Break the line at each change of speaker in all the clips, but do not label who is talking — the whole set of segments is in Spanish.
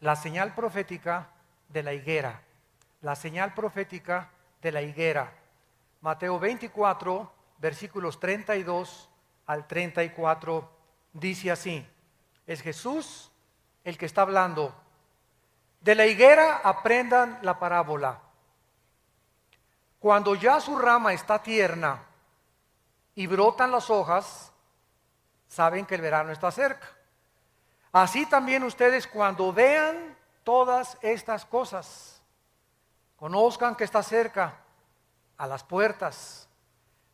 la señal profética de la higuera. La señal profética de la higuera. Mateo 24, versículos 32 al 34, dice así. Es Jesús el que está hablando. De la higuera aprendan la parábola. Cuando ya su rama está tierna y brotan las hojas, saben que el verano está cerca. Así también ustedes, cuando vean todas estas cosas, conozcan que está cerca, a las puertas.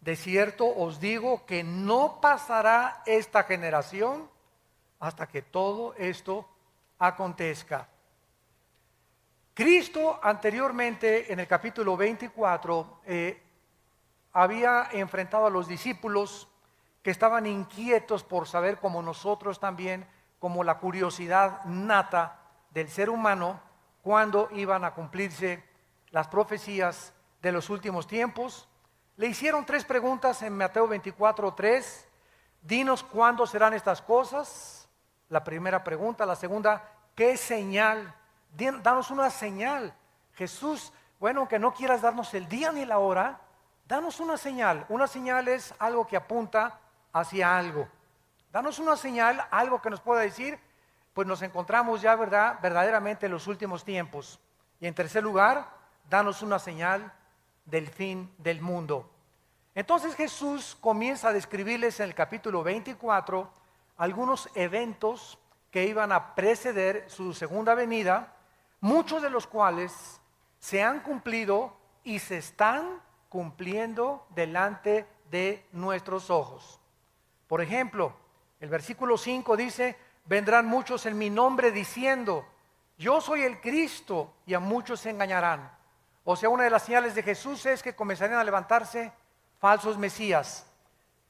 De cierto os digo que no pasará esta generación hasta que todo esto acontezca. Cristo anteriormente, en el capítulo 24, había enfrentado a los discípulos que estaban inquietos por saber, como nosotros también, como la curiosidad nata del ser humano, cuándo iban a cumplirse las profecías de los últimos tiempos. Le hicieron 3 preguntas en Mateo 24:3. Dinos cuándo serán estas cosas. La primera pregunta. La segunda, ¿qué señal? Danos una señal. Jesús, bueno, aunque no quieras darnos el día ni la hora, danos una señal. Una señal es algo que apunta hacia algo. Danos una señal, algo que nos pueda decir, pues nos encontramos ya, ¿verdad?, verdaderamente en los últimos tiempos. Y en tercer lugar, danos una señal del fin del mundo. Entonces Jesús comienza a describirles en el capítulo 24 algunos eventos que iban a preceder su segunda venida, muchos de los cuales se han cumplido y se están cumpliendo delante de nuestros ojos. Por ejemplo, el versículo 5 dice: vendrán muchos en mi nombre diciendo, yo soy el Cristo, y a muchos se engañarán. O sea, una de las señales de Jesús es que comenzarían a levantarse falsos mesías.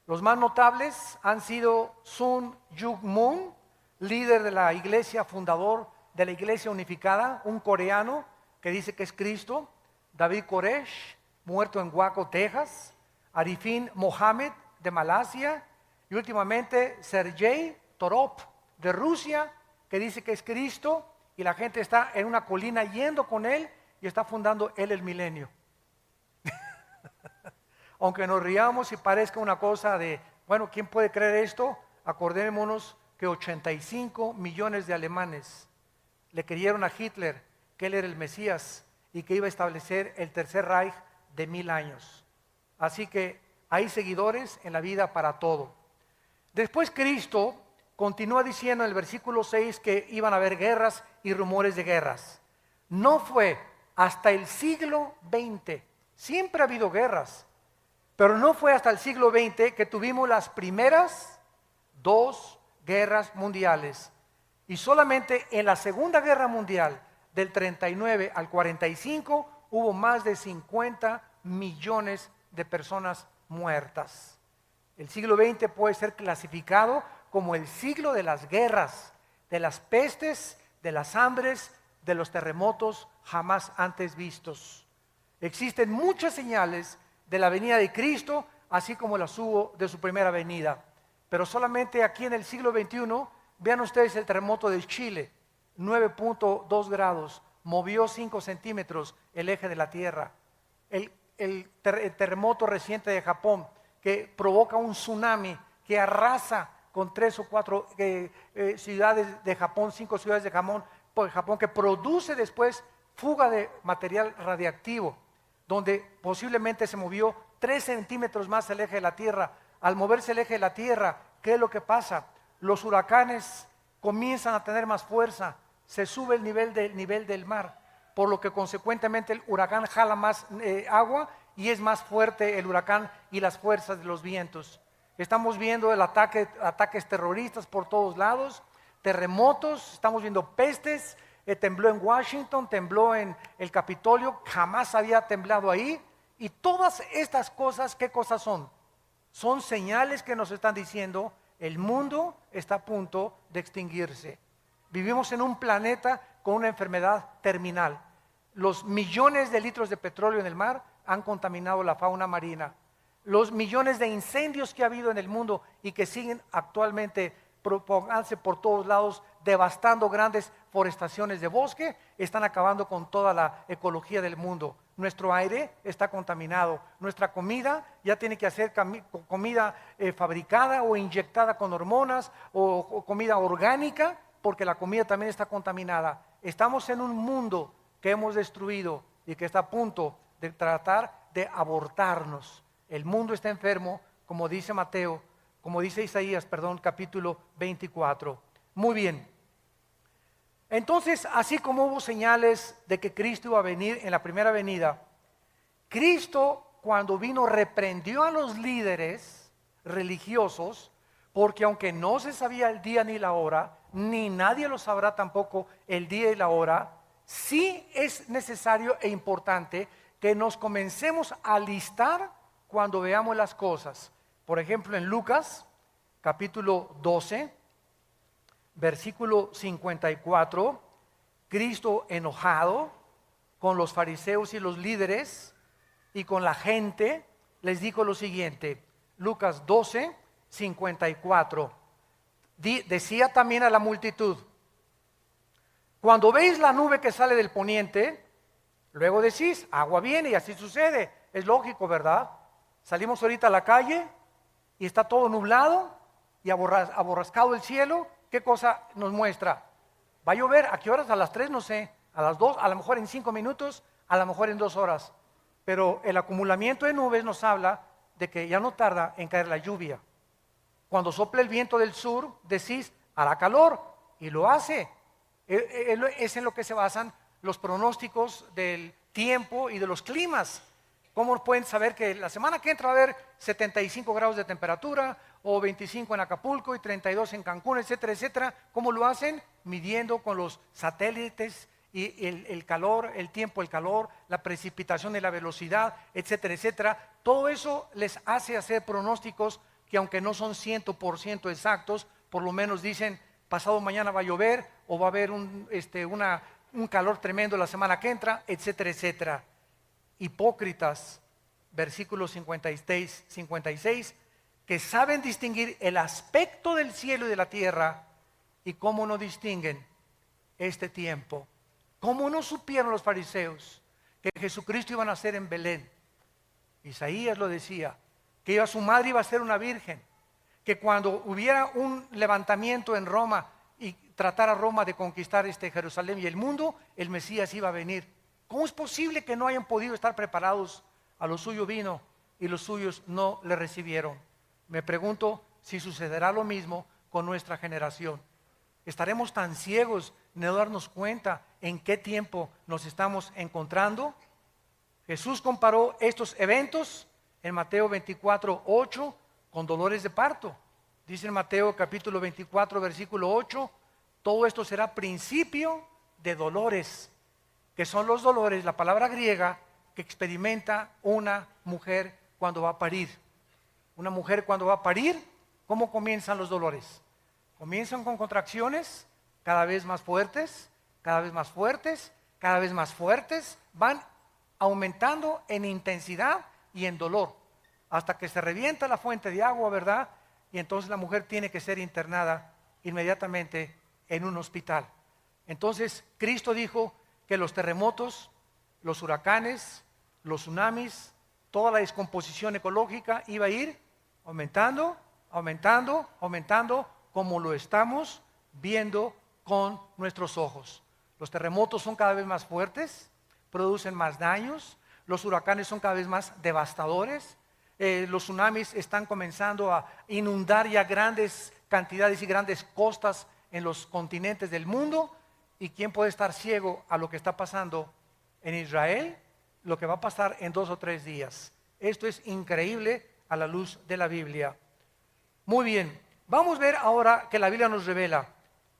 Los más notables han sido Sun Myung Moon, líder de la iglesia, fundador de la iglesia unificada, un coreano que dice que es Cristo. David Koresh, muerto en Waco, Texas. Arifin Mohammed, de Malasia. Y últimamente Sergei Torop, de Rusia, que dice que es Cristo, y la gente está en una colina yendo con él y está fundando él el milenio. Aunque nos riamos y parezca una cosa de, bueno, ¿quién puede creer esto? Acordémonos que 85 millones de alemanes le creyeron a Hitler que él era el Mesías y que iba a establecer el tercer Reich de 1000 años. Así que hay seguidores en la vida para todo. Después Cristo continúa diciendo en el versículo 6 que iban a haber guerras y rumores de guerras. No fue hasta el siglo XX, siempre ha habido guerras, pero no fue hasta el siglo XX que tuvimos las primeras 2 guerras mundiales. Y solamente en la Segunda Guerra Mundial, del 39 al 45, hubo más de 50 millones de personas muertas. El siglo XX puede ser clasificado como el siglo de las guerras, de las pestes, de las hambres, de los terremotos jamás antes vistos. Existen muchas señales de la venida de Cristo, así como las hubo de su primera venida. Pero solamente aquí en el siglo XXI, vean ustedes el terremoto de Chile, 9.2 grados, movió 5 centímetros el eje de la Tierra. El terremoto reciente de Japón, que provoca un tsunami que arrasa con 3 o 4 ciudades de Japón, 5 ciudades de Japón, que produce después fuga de material radiactivo, donde posiblemente se movió 3 centímetros más el eje de la Tierra. Al moverse el eje de la Tierra, ¿qué es lo que pasa? Los huracanes comienzan a tener más fuerza, se sube el nivel del mar, por lo que consecuentemente el huracán jala más agua y es más fuerte el huracán y las fuerzas de los vientos. Estamos viendo ataques terroristas por todos lados, terremotos, estamos viendo pestes, tembló en Washington, tembló en el Capitolio, jamás había temblado ahí. Y todas estas cosas, ¿qué cosas son? Son señales que nos están diciendo el mundo está a punto de extinguirse. Vivimos en un planeta con una enfermedad terminal. Los millones de litros de petróleo en el mar han contaminado la fauna marina. Los millones de incendios que ha habido en el mundo y que siguen actualmente propagándose por todos lados, devastando grandes forestaciones de bosque, están acabando con toda la ecología del mundo. Nuestro aire está contaminado, nuestra comida ya tiene que hacer comida fabricada o inyectada con hormonas o comida orgánica, porque la comida también está contaminada. Estamos en un mundo que hemos destruido y que está a punto de tratar de abortarnos. El mundo está enfermo, como dice Isaías, capítulo 24. Muy bien. Entonces, así como hubo señales de que Cristo iba a venir en la primera venida, Cristo, cuando vino, reprendió a los líderes religiosos, porque aunque no se sabía el día ni la hora, ni nadie lo sabrá tampoco el día y la hora, sí es necesario e importante que nos comencemos a alistar cuando veamos las cosas. Por ejemplo, en Lucas, capítulo 12, versículo 54, Cristo enojado con los fariseos y los líderes y con la gente, les dijo lo siguiente. Lucas 12, 54. Decía también a la multitud: cuando veis la nube que sale del poniente, luego decís, agua viene, y así sucede. Es lógico, ¿verdad? Salimos ahorita a la calle y está todo nublado y aborrascado el cielo. ¿Qué cosa nos muestra? ¿Va a llover? ¿A qué horas? A las 3, no sé. A las 2, a lo mejor en 5 minutos, a lo mejor en 2 horas. Pero el acumulamiento de nubes nos habla de que ya no tarda en caer la lluvia. Cuando sopla el viento del sur, decís, hará calor, y lo hace. Es en lo que se basan los pronósticos del tiempo y de los climas. ¿Cómo pueden saber que la semana que entra va a haber 75 grados de temperatura, o 25 en Acapulco y 32 en Cancún, etcétera, etcétera? ¿Cómo lo hacen? Midiendo con los satélites y el calor, el tiempo, el calor, la precipitación y la velocidad, etcétera, etcétera. Todo eso les hace hacer pronósticos que, aunque no son 100% exactos, por lo menos dicen, pasado mañana va a llover, o va a haber un calor tremendo la semana que entra, etcétera, etcétera. Hipócritas, versículo 56, que saben distinguir el aspecto del cielo y de la tierra, y cómo no distinguen este tiempo. ¿Cómo no supieron los fariseos que Jesucristo iba a nacer en Belén? Isaías lo decía, que su madre iba a ser una virgen, que cuando hubiera un levantamiento en Roma y tratara Roma de conquistar Jerusalén y el mundo, el Mesías iba a venir. ¿Cómo es posible que no hayan podido estar preparados? A lo suyo vino y los suyos no le recibieron. Me pregunto si sucederá lo mismo con nuestra generación. ¿Estaremos tan ciegos de no darnos cuenta en qué tiempo nos estamos encontrando? Jesús comparó estos eventos en Mateo 24, 8 con dolores de parto. Dice en Mateo capítulo 24, versículo 8, todo esto será principio de dolores, que son los dolores, la palabra griega, que experimenta una mujer cuando va a parir. Una mujer cuando va a parir, ¿cómo comienzan los dolores? Comienzan con contracciones cada vez más fuertes, cada vez más fuertes, cada vez más fuertes, van aumentando en intensidad y en dolor, hasta que se revienta la fuente de agua, ¿verdad? Y entonces la mujer tiene que ser internada inmediatamente en un hospital. Entonces Cristo dijo que los terremotos, los huracanes, los tsunamis, toda la descomposición ecológica iba a ir aumentando, aumentando, aumentando, como lo estamos viendo con nuestros ojos. Los terremotos son cada vez más fuertes, producen más daños, los huracanes son cada vez más devastadores, los tsunamis están comenzando a inundar ya grandes cantidades y grandes costas en los continentes del mundo. ¿Y quién puede estar ciego a lo que está pasando en Israel? Lo que va a pasar en 2 o 3 días. Esto es increíble a la luz de la Biblia. Muy bien, vamos a ver ahora que la Biblia nos revela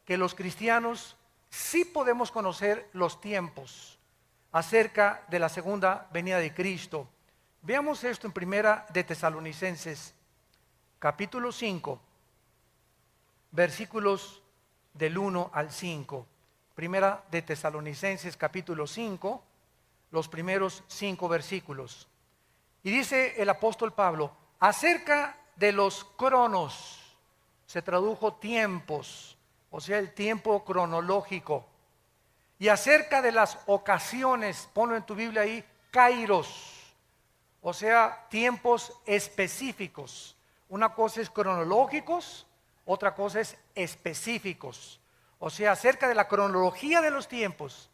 que los cristianos sí podemos conocer los tiempos acerca de la segunda venida de Cristo. Veamos esto en Primera de Tesalonicenses, capítulo 5, versículos del 1 al 5. Primera de Tesalonicenses, capítulo 5, los primeros 5 versículos. Y dice el apóstol Pablo, acerca de los cronos, se tradujo tiempos, o sea, el tiempo cronológico. Y acerca de las ocasiones, ponlo en tu Biblia ahí, kairos, o sea, tiempos específicos. Una cosa es cronológicos, otra cosa es específicos. O sea, acerca de la cronología de los tiempos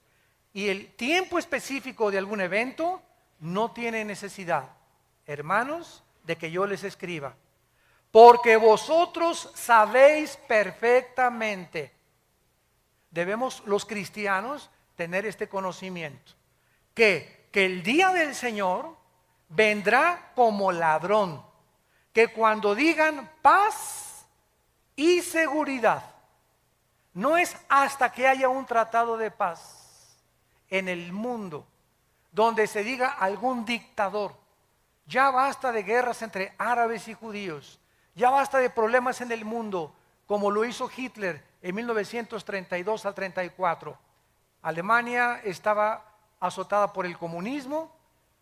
y el tiempo específico de algún evento, no tiene necesidad, hermanos, de que yo les escriba. Porque vosotros sabéis perfectamente. Debemos los cristianos tener este conocimiento, que el día del Señor vendrá como ladrón, que cuando digan paz y seguridad, no es hasta que haya un tratado de paz en el mundo, donde se diga algún dictador, ya basta de guerras entre árabes y judíos, ya basta de problemas en el mundo, como lo hizo Hitler en 1932 al 34. Alemania estaba azotada por el comunismo,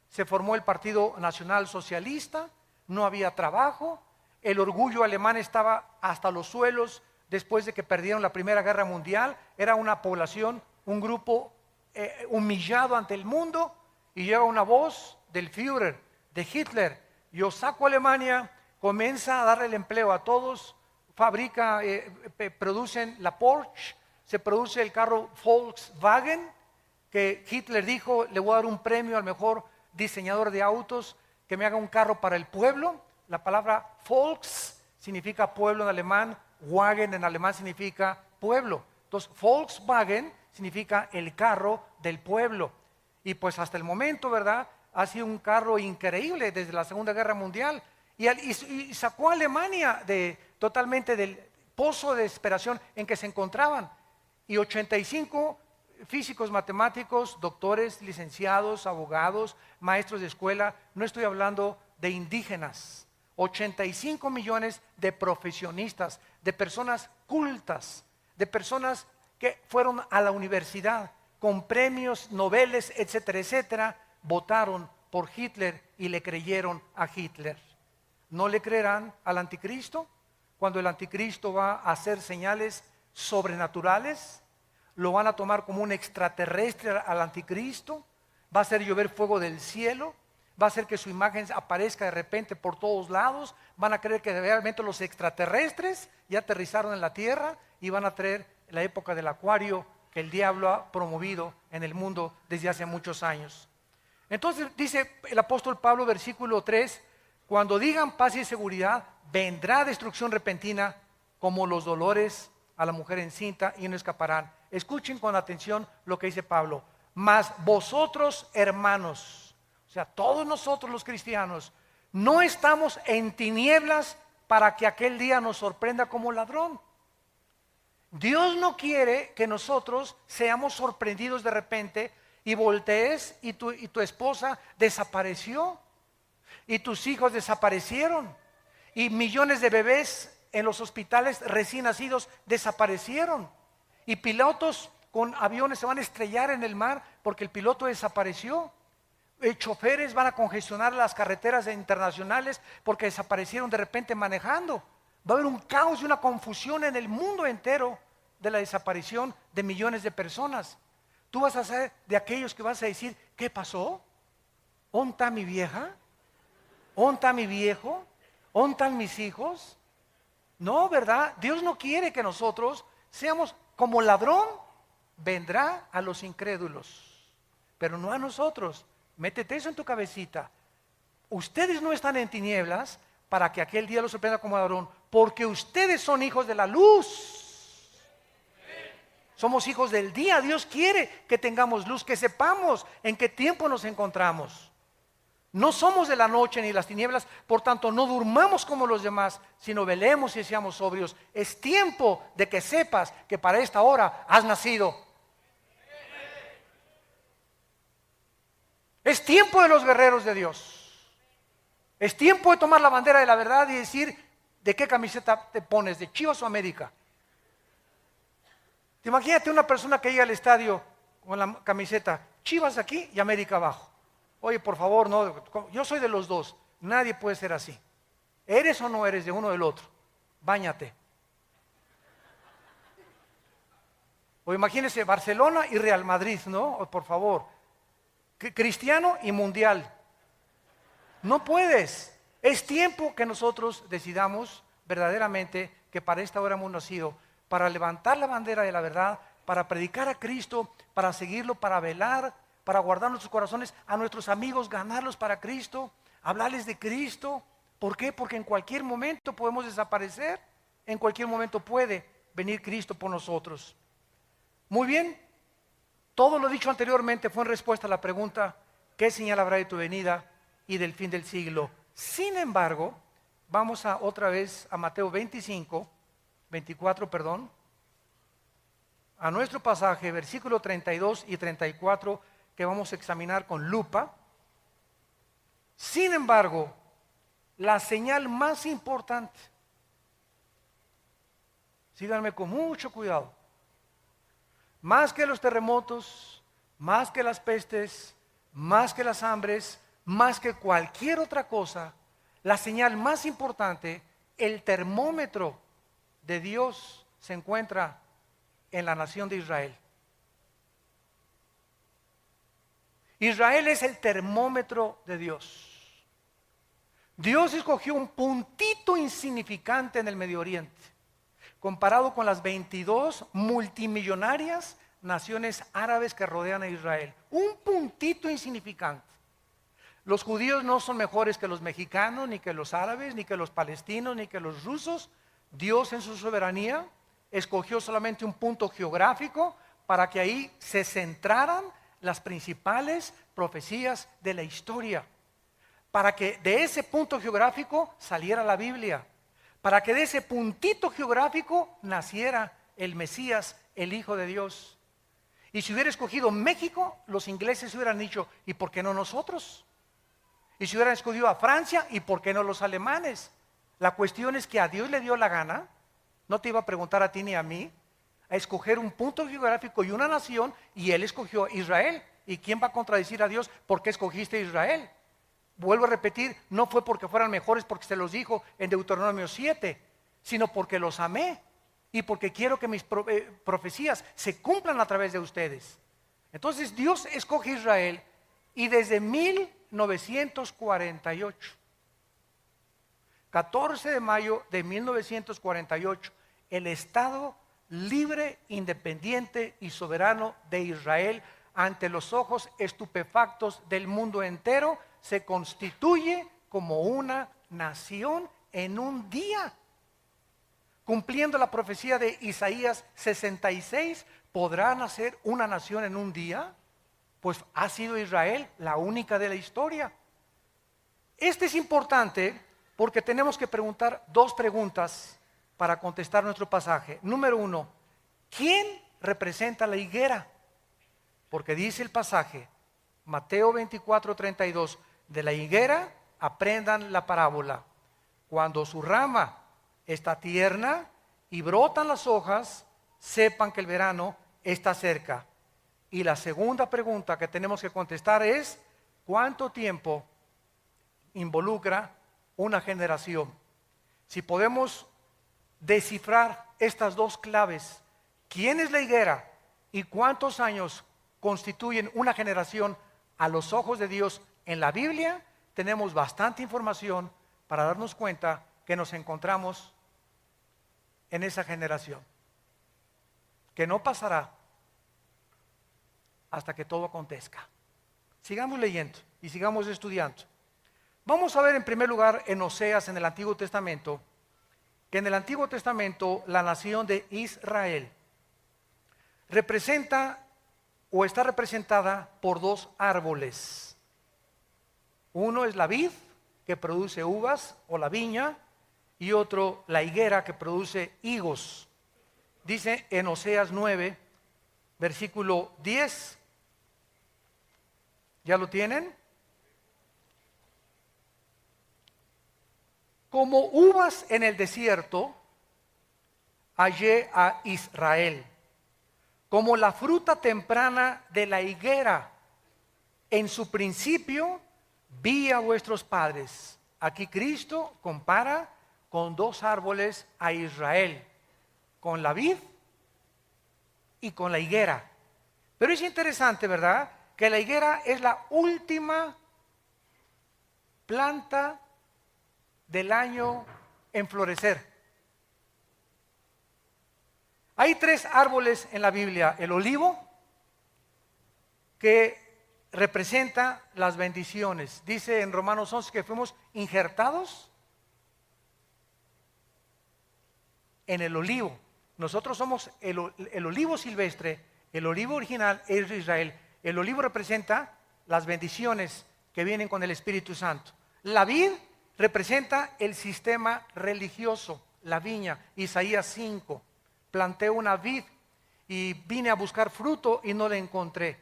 se formó el Partido Nacional Socialista, no había trabajo, el orgullo alemán estaba hasta los suelos después de que perdieron la Primera Guerra Mundial, era una población, un grupo humillado ante el mundo, y llega una voz del Führer, de Hitler: yo saco a Alemania, comienza a darle el empleo a todos, fabrica, producen la Porsche, se produce el carro Volkswagen, que Hitler dijo: le voy a dar un premio al mejor diseñador de autos que me haga un carro para el pueblo. La palabra Volks significa pueblo en alemán, Wagen en alemán significa pueblo. Entonces Volkswagen significa el carro del pueblo. Y pues hasta el momento, ¿verdad?, ha sido un carro increíble desde la Segunda Guerra Mundial. Y sacó a Alemania totalmente del pozo de desesperación en que se encontraban. Y 85 físicos, matemáticos, doctores, licenciados, abogados, maestros de escuela, no estoy hablando de indígenas, 85 millones de profesionistas, de personas cultas, de personas que fueron a la universidad con premios Nobel, etcétera, etcétera, votaron por Hitler y le creyeron a Hitler. ¿No le creerán al anticristo? Cuando el anticristo va a hacer señales sobrenaturales, lo van a tomar como un extraterrestre al anticristo, va a hacer llover fuego del cielo, va a hacer que su imagen aparezca de repente por todos lados, van a creer que realmente los extraterrestres ya aterrizaron en la tierra y van a traer la época del acuario que el diablo ha promovido en el mundo desde hace muchos años. Entonces dice el apóstol Pablo, versículo 3, cuando digan paz y seguridad, vendrá destrucción repentina como los dolores a la mujer encinta y no escaparán. Escuchen con atención lo que dice Pablo. Mas vosotros, hermanos, o sea, todos nosotros los cristianos, no estamos en tinieblas para que aquel día nos sorprenda como ladrón. Dios no quiere que nosotros seamos sorprendidos de repente y voltees y tu esposa desapareció y tus hijos desaparecieron y millones de bebés en los hospitales recién nacidos desaparecieron y pilotos con aviones se van a estrellar en el mar porque el piloto desapareció. Choferes van a congestionar las carreteras internacionales porque desaparecieron de repente manejando. Va a haber un caos y una confusión en el mundo entero de la desaparición de millones de personas. Tú vas a ser de aquellos que vas a decir: ¿qué pasó? ¿Dónde está mi vieja? ¿Dónde está mi viejo? ¿Dónde están mis hijos? No, ¿verdad? Dios no quiere que nosotros seamos como ladrón. Vendrá a los incrédulos, pero no a nosotros. Métete eso en tu cabecita. Ustedes no están en tinieblas para que aquel día los sorprenda como ladrón, porque ustedes son hijos de la luz. Somos hijos del día. Dios quiere que tengamos luz, que sepamos en qué tiempo nos encontramos. No somos de la noche ni las tinieblas, por tanto no durmamos como los demás, sino velemos y seamos sobrios. Es tiempo de que sepas que para esta hora has nacido. Es tiempo de los guerreros de Dios. Es tiempo de tomar la bandera de la verdad y decir: ¿de qué camiseta te pones? ¿De Chivas o América? Imagínate una persona que llega al estadio con la camiseta Chivas aquí y América abajo. Oye, por favor, no, yo soy de los dos. Nadie puede ser así. ¿Eres o no eres de uno o del otro? Báñate. O imagínense Barcelona y Real Madrid, ¿no? O, por favor. Cristiano y mundial. No puedes. Es tiempo que nosotros decidamos verdaderamente que para esta hora hemos nacido, para levantar la bandera de la verdad, para predicar a Cristo, para seguirlo, para velar, para guardar nuestros corazones, a nuestros amigos, ganarlos para Cristo, hablarles de Cristo. ¿Por qué? Porque en cualquier momento podemos desaparecer, en cualquier momento puede venir Cristo por nosotros. Muy bien, todo lo dicho anteriormente fue en respuesta a la pregunta, ¿qué señal habrá de tu venida y del fin del siglo? Sin embargo, vamos otra vez a Mateo 24, a nuestro pasaje, versículo 32 y 34, que vamos a examinar con lupa. Sin embargo, la señal más importante, síganme con mucho cuidado, más que los terremotos, más que las pestes, más que las hambres, más que cualquier otra cosa, la señal más importante, el termómetro de Dios se encuentra en la nación de Israel. Israel es el termómetro de Dios. Dios escogió un puntito insignificante en el Medio Oriente, comparado con las 22 multimillonarias naciones árabes que rodean a Israel. Un puntito insignificante. Los judíos no son mejores que los mexicanos, ni que los árabes, ni que los palestinos, ni que los rusos. Dios en su soberanía escogió solamente un punto geográfico para que ahí se centraran las principales profecías de la historia. Para que de ese punto geográfico saliera la Biblia. Para que de ese puntito geográfico naciera el Mesías, el Hijo de Dios. Y si hubiera escogido México, los ingleses hubieran dicho, ¿y por qué no nosotros? Y si hubieran escogido a Francia, ¿y por qué no los alemanes? La cuestión es que a Dios le dio la gana, no te iba a preguntar a ti ni a mí, a escoger un punto geográfico y una nación, y Él escogió Israel. ¿Y quién va a contradecir a Dios? ¿Por qué escogiste Israel? Vuelvo a repetir, no fue porque fueran mejores, porque se los dijo en Deuteronomio 7, sino porque los amé y porque quiero que mis profecías se cumplan a través de ustedes. Entonces Dios escoge Israel y desde 1948, 14 de mayo de 1948, el Estado libre, independiente y soberano de Israel, ante los ojos estupefactos del mundo entero, se constituye como una nación en un día. Cumpliendo la profecía de Isaías 66, ¿podrá nacer una nación en un día? Pues ha sido Israel la única de la historia. Este es importante porque tenemos que preguntar dos preguntas para contestar nuestro pasaje. Número uno, ¿quién representa la higuera? Porque dice el pasaje, Mateo 24:32, de la higuera aprendan la parábola. Cuando su rama está tierna y brotan las hojas, sepan que el verano está cerca. Y la segunda pregunta que tenemos que contestar es, ¿cuánto tiempo involucra una generación? Si podemos descifrar estas dos claves, ¿quién es la higuera y cuántos años constituyen una generación a los ojos de Dios en la Biblia? Tenemos bastante información para darnos cuenta que nos encontramos en esa generación, que no pasará hasta que todo acontezca. Sigamos leyendo y sigamos estudiando. Vamos a ver en primer lugar en Oseas, en el Antiguo Testamento, que en el Antiguo Testamento la nación de Israel representa o está representada por dos árboles. Uno es la vid, que produce uvas, o la viña, y otro la higuera, que produce higos. Dice en Oseas 9, versículo 10. ¿Ya lo tienen? Como uvas en el desierto, hallé a Israel. Como la fruta temprana de la higuera, en su principio vi a vuestros padres. Aquí Cristo compara con dos árboles a Israel, con la vid y con la higuera. Pero es interesante, ¿verdad?, que la higuera es la última planta del año en florecer. Hay 3 árboles en la Biblia: el olivo, que representa las bendiciones. Dice en Romanos 11 que fuimos injertados en el olivo. Nosotros somos el olivo silvestre, el olivo original es de Israel. El olivo representa las bendiciones que vienen con el Espíritu Santo. La vid representa el sistema religioso, la viña. Isaías 5, planté una vid y vine a buscar fruto y no la encontré.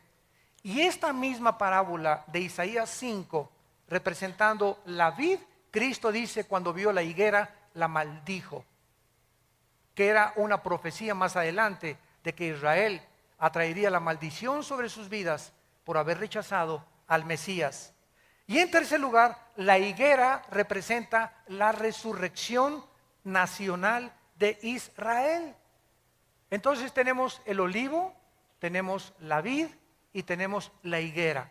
Y esta misma parábola de Isaías 5, representando la vid, Cristo dice cuando vio la higuera, la maldijo, que era una profecía más adelante de que Israel atraería la maldición sobre sus vidas por haber rechazado al Mesías. Y en tercer lugar, la higuera representa la resurrección nacional de Israel. Entonces tenemos el olivo, tenemos la vid y tenemos la higuera.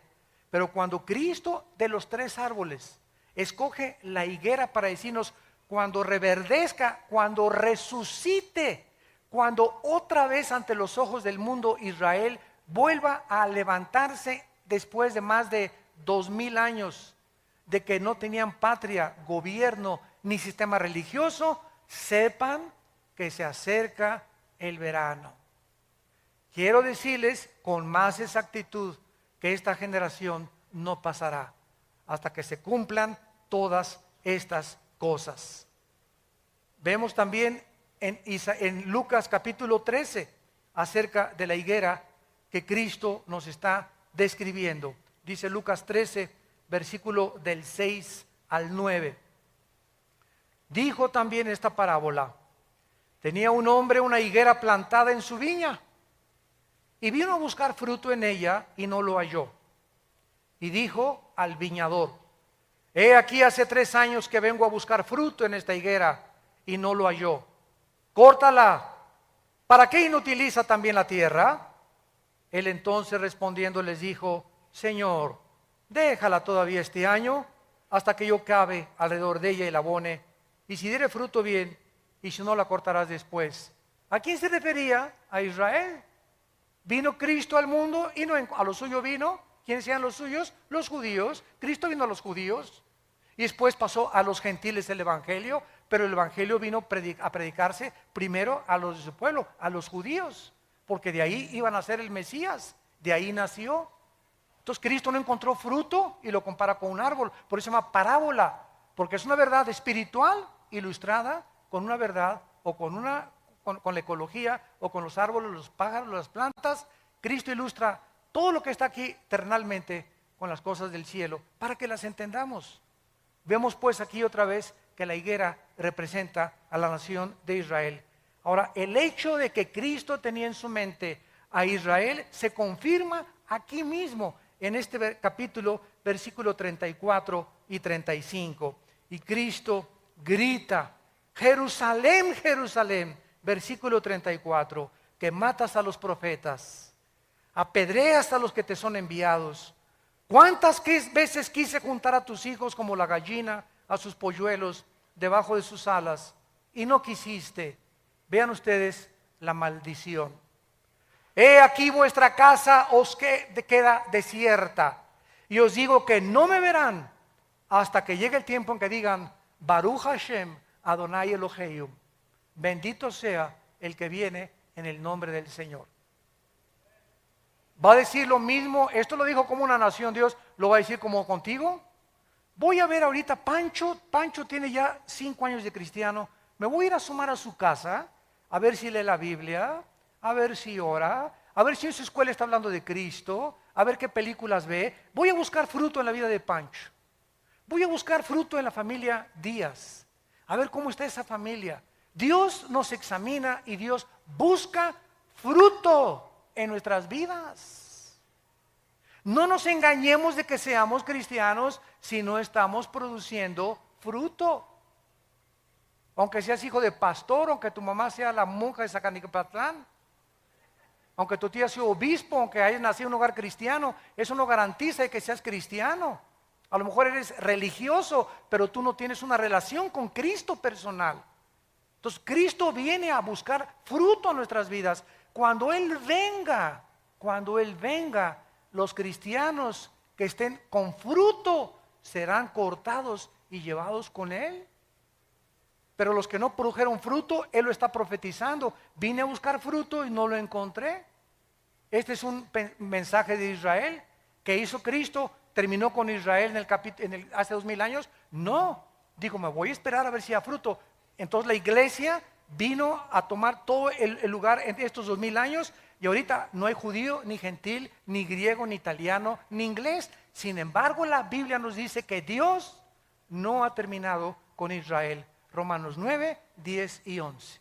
Pero cuando Cristo, de los 3 árboles, escoge la higuera para decirnos: cuando reverdezca, cuando resucite, cuando otra vez ante los ojos del mundo Israel vuelva a levantarse después de más de 2000 años de que no tenían patria, gobierno ni sistema religioso, sepan que se acerca el verano. Quiero decirles con más exactitud que esta generación no pasará hasta que se cumplan todas estas cosas. Vemos también en Lucas capítulo 13 acerca de la higuera que Cristo nos está describiendo. Dice Lucas 13, versículo del 6 al 9. Dijo también esta parábola: tenía un hombre una higuera plantada en su viña, y vino a buscar fruto en ella y no lo halló. Y dijo al viñador: he aquí hace 3 años que vengo a buscar fruto en esta higuera y no lo halló. Córtala. ¿Para qué inutiliza también la tierra? Él entonces respondiendo les dijo: Señor, déjala todavía este año hasta que yo cabe alrededor de ella y la abone, y si diere fruto bien, y si no la cortarás después. ¿A quién se refería? A Israel. Vino Cristo al mundo y no a los suyos vino. ¿Quiénes eran los suyos? Los judíos. Cristo vino a los judíos y después pasó a los gentiles el evangelio, pero el evangelio vino a predicarse primero a los de su pueblo, a los judíos, porque de ahí iban a ser el Mesías, de ahí nació. Entonces Cristo no encontró fruto y lo compara con un árbol, por eso se llama parábola, porque es una verdad espiritual ilustrada con una verdad o con la ecología o con los árboles, los pájaros, las plantas. Cristo ilustra todo lo que está aquí terrenalmente con las cosas del cielo para que las entendamos. Vemos pues aquí otra vez que la higuera representa a la nación de Israel. Ahora, el hecho de que Cristo tenía en su mente a Israel se confirma aquí mismo en este capítulo, versículo 34 y 35. Y Cristo grita: Jerusalén, Jerusalén, versículo 34, que matas a los profetas, apedreas a los que te son enviados. ¿Cuántas veces quise juntar a tus hijos como la gallina a sus polluelos debajo de sus alas y no quisiste? Vean ustedes la maldición. He aquí vuestra casa os queda desierta, y os digo que no me verán hasta que llegue el tiempo en que digan: Baruch Hashem Adonai Elohim, bendito sea el que viene en el nombre del Señor. ¿Va a decir lo mismo? Esto lo dijo como una nación, Dios lo va a decir como contigo. Voy a ver ahorita, Pancho tiene ya 5 años de cristiano, me voy a ir a asomar a su casa, a ver si lee la Biblia, a ver si ora, a ver si en su escuela está hablando de Cristo, a ver qué películas ve. Voy a buscar fruto en la vida de Pancho, voy a buscar fruto en la familia Díaz, a ver cómo está esa familia. Dios nos examina y Dios busca fruto en nuestras vidas. No nos engañemos de que seamos cristianos si no estamos produciendo fruto. Aunque seas hijo de pastor, aunque tu mamá sea la monja de Zacanicapatlán, Aunque tu tío sea obispo, aunque hayas nacido en un hogar cristiano, eso no garantiza que seas cristiano. A lo mejor eres religioso, pero tú no tienes una relación con Cristo personal. Entonces Cristo viene a buscar fruto en nuestras vidas. Cuando Él venga, los cristianos que estén con fruto serán cortados y llevados con Él. Pero los que no produjeron fruto, Él lo está profetizando. Vine a buscar fruto y no lo encontré. Este es un mensaje de Israel que hizo Cristo. ¿Terminó con Israel hace 2000 años? No, dijo, me voy a esperar a ver si da fruto. Entonces la iglesia vino a tomar todo el lugar en estos 2000 años y ahorita no hay judío, ni gentil, ni griego, ni italiano, ni inglés. Sin embargo, la Biblia nos dice que Dios no ha terminado con Israel. Romanos 9, 10 y 11.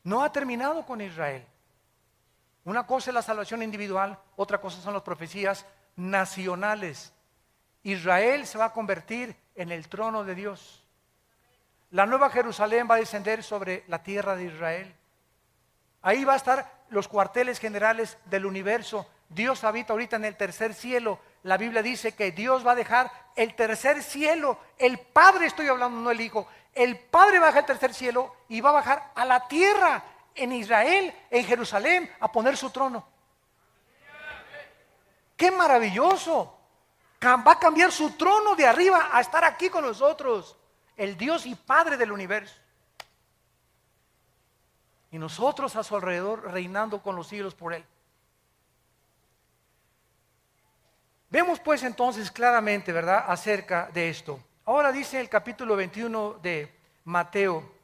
No ha terminado con Israel. Una cosa es la salvación individual, otra cosa son las profecías nacionales. Israel se va a convertir en el trono de Dios. La nueva Jerusalén va a descender sobre la tierra de Israel. Ahí va a estar los cuarteles generales del universo. Dios habita ahorita en el tercer cielo. La Biblia dice que Dios va a dejar el tercer cielo. El Padre, estoy hablando, no el Hijo. El Padre baja al tercer cielo y va a bajar a la tierra, en Israel, en Jerusalén, a poner su trono. ¡Qué maravilloso! Va a cambiar su trono de arriba a estar aquí con nosotros. El Dios y Padre del universo. Y nosotros a su alrededor reinando con los siglos por Él. Vemos pues entonces claramente, ¿verdad?, acerca de esto. Ahora dice el capítulo 21 de Mateo,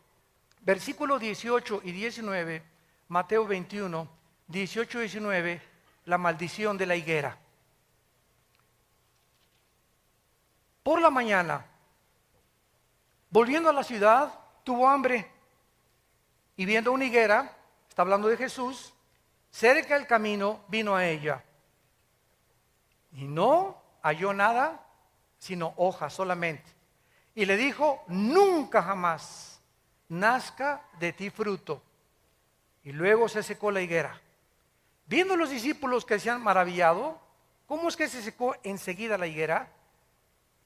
versículos 18 y 19, Mateo 21, 18 y 19, la maldición de la higuera. Por la mañana, volviendo a la ciudad, tuvo hambre y viendo una higuera, está hablando de Jesús, cerca del camino vino a ella. Y no halló nada, sino hojas solamente. Y le dijo, nunca jamás nazca de ti fruto. Y luego se secó la higuera. Viendo los discípulos que se han maravillado, ¿cómo es que se secó enseguida la higuera?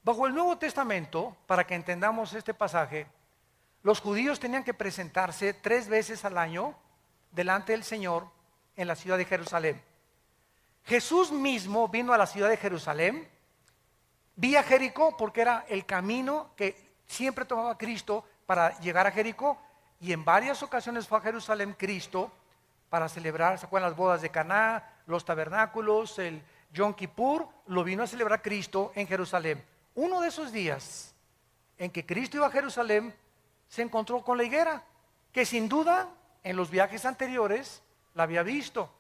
Bajo el Nuevo Testamento, para que entendamos este pasaje, los judíos tenían que presentarse 3 veces al año delante del Señor en la ciudad de Jerusalén. Jesús mismo vino a la ciudad de Jerusalén, vía Jericó, porque era el camino que siempre tomaba Cristo para llegar a Jericó, y en varias ocasiones fue a Jerusalén Cristo para celebrar, ¿se acuerdan las bodas de Caná, los tabernáculos, el Yom Kippur? Lo vino a celebrar Cristo en Jerusalén. Uno de esos días en que Cristo iba a Jerusalén, se encontró con la higuera, que sin duda en los viajes anteriores la había visto.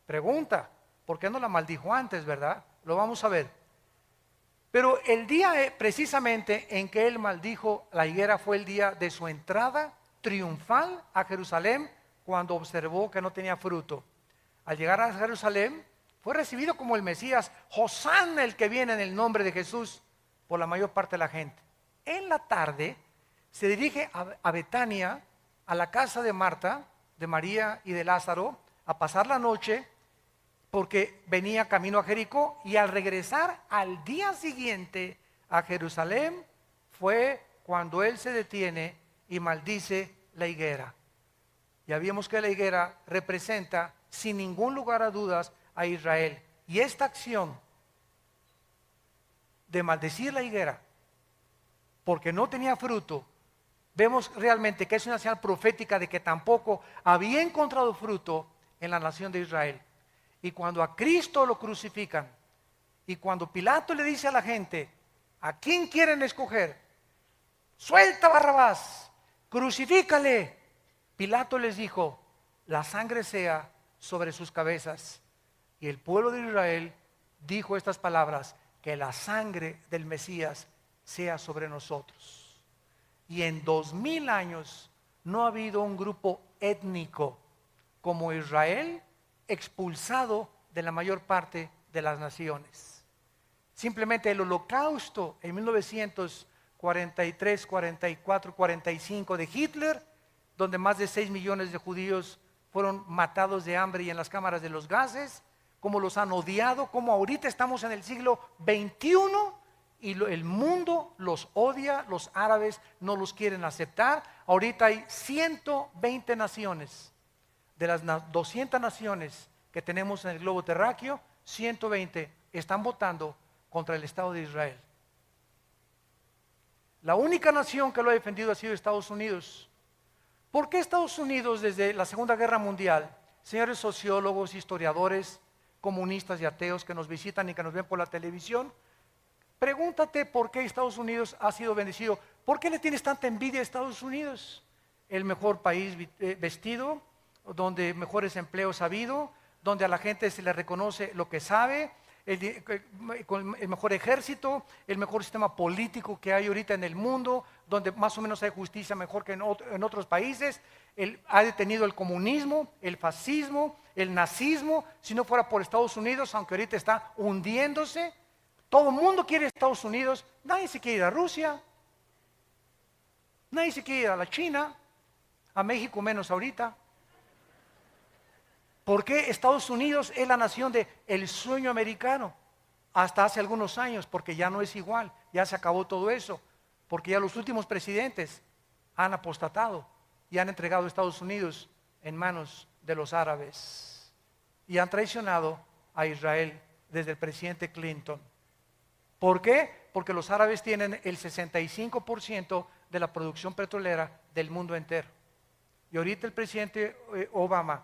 Pregunta, ¿por qué no la maldijo antes, verdad? Lo vamos a ver. Pero el día precisamente en que él maldijo la higuera fue el día de su entrada triunfal a Jerusalén, cuando observó que no tenía fruto. Al llegar a Jerusalén fue recibido como el Mesías, Hosana, el que viene en el nombre de Jesús, por la mayor parte de la gente. En la tarde se dirige a Betania, a la casa de Marta, de María y de Lázaro, a pasar la noche, porque venía camino a Jericó, y al regresar al día siguiente a Jerusalén, fue cuando él se detiene y maldice la higuera. Ya vimos que la higuera representa, sin ningún lugar a dudas, a Israel. Y esta acción de maldecir la higuera, porque no tenía fruto, vemos realmente que es una señal profética de que tampoco había encontrado fruto en la nación de Israel. Y cuando a Cristo lo crucifican, y cuando Pilato le dice a la gente, ¿a quién quieren escoger? Suelta a Barrabás, crucifícale. Pilato les dijo, la sangre sea sobre sus cabezas. Y el pueblo de Israel dijo estas palabras, que la sangre del Mesías sea sobre nosotros. Y en 2000 años no ha habido un grupo étnico como Israel expulsado de la mayor parte de las naciones. Simplemente el holocausto en 1943, 44, 45 de Hitler, donde más de 6 millones de judíos fueron matados de hambre y en las cámaras de los gases, cómo los han odiado, cómo ahorita estamos en el siglo XXI y el mundo los odia, los árabes no los quieren aceptar. Ahorita hay 120 naciones, de las 200 naciones que tenemos en el globo terráqueo, 120 están votando contra el Estado de Israel. La única nación que lo ha defendido ha sido Estados Unidos. ¿Por qué Estados Unidos desde la Segunda Guerra Mundial, señores sociólogos, historiadores, comunistas y ateos que nos visitan y que nos ven por la televisión? Pregúntate por qué Estados Unidos ha sido bendecido. ¿Por qué le tienes tanta envidia a Estados Unidos? El mejor país vestido, donde mejores empleos ha habido, donde a la gente se le reconoce lo que sabe, con el mejor ejército, el mejor sistema político que hay ahorita en el mundo, donde más o menos hay justicia mejor que en otros países. Ha detenido el comunismo, el fascismo, el nazismo. Si no fuera por Estados Unidos, aunque ahorita está hundiéndose, todo el mundo quiere Estados Unidos. Nadie se quiere ir a Rusia, nadie se quiere ir a la China, a México menos ahorita. ¿Por qué Estados Unidos es la nación del sueño americano? Hasta hace algunos años, porque ya no es igual, ya se acabó todo eso, porque ya los últimos presidentes han apostatado y han entregado a Estados Unidos en manos de los árabes y han traicionado a Israel desde el presidente Clinton. ¿Por qué? Porque los árabes tienen el 65% de la producción petrolera del mundo entero. Y ahorita el presidente Obama,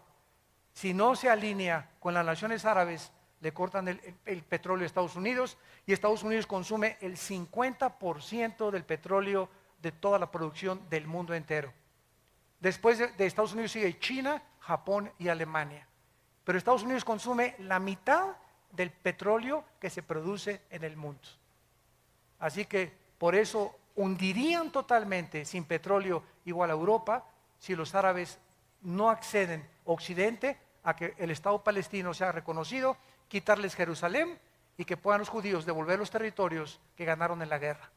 si no se alinea con las naciones árabes, le cortan el petróleo a Estados Unidos y Estados Unidos consume el 50% del petróleo de toda la producción del mundo entero. Después de Estados Unidos sigue China, Japón y Alemania. Pero Estados Unidos consume la mitad del petróleo que se produce en el mundo. Así que por eso hundirían totalmente sin petróleo igual a Europa si los árabes no acceden Occidente a que el Estado palestino sea reconocido, quitarles Jerusalén y que puedan los judíos devolver los territorios que ganaron en la guerra.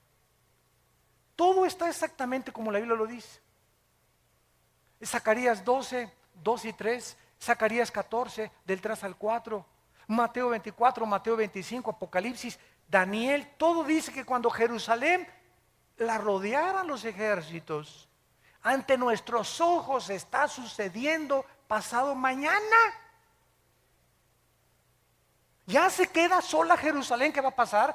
Todo está exactamente como la Biblia lo dice. Zacarías 12, 2 y 3, Zacarías 14, del 3 al 4, Mateo 24, Mateo 25, Apocalipsis, Daniel, todo dice que cuando Jerusalén la rodearan los ejércitos, ante nuestros ojos está sucediendo pasado mañana. Ya se queda sola Jerusalén. ¿Qué va a pasar?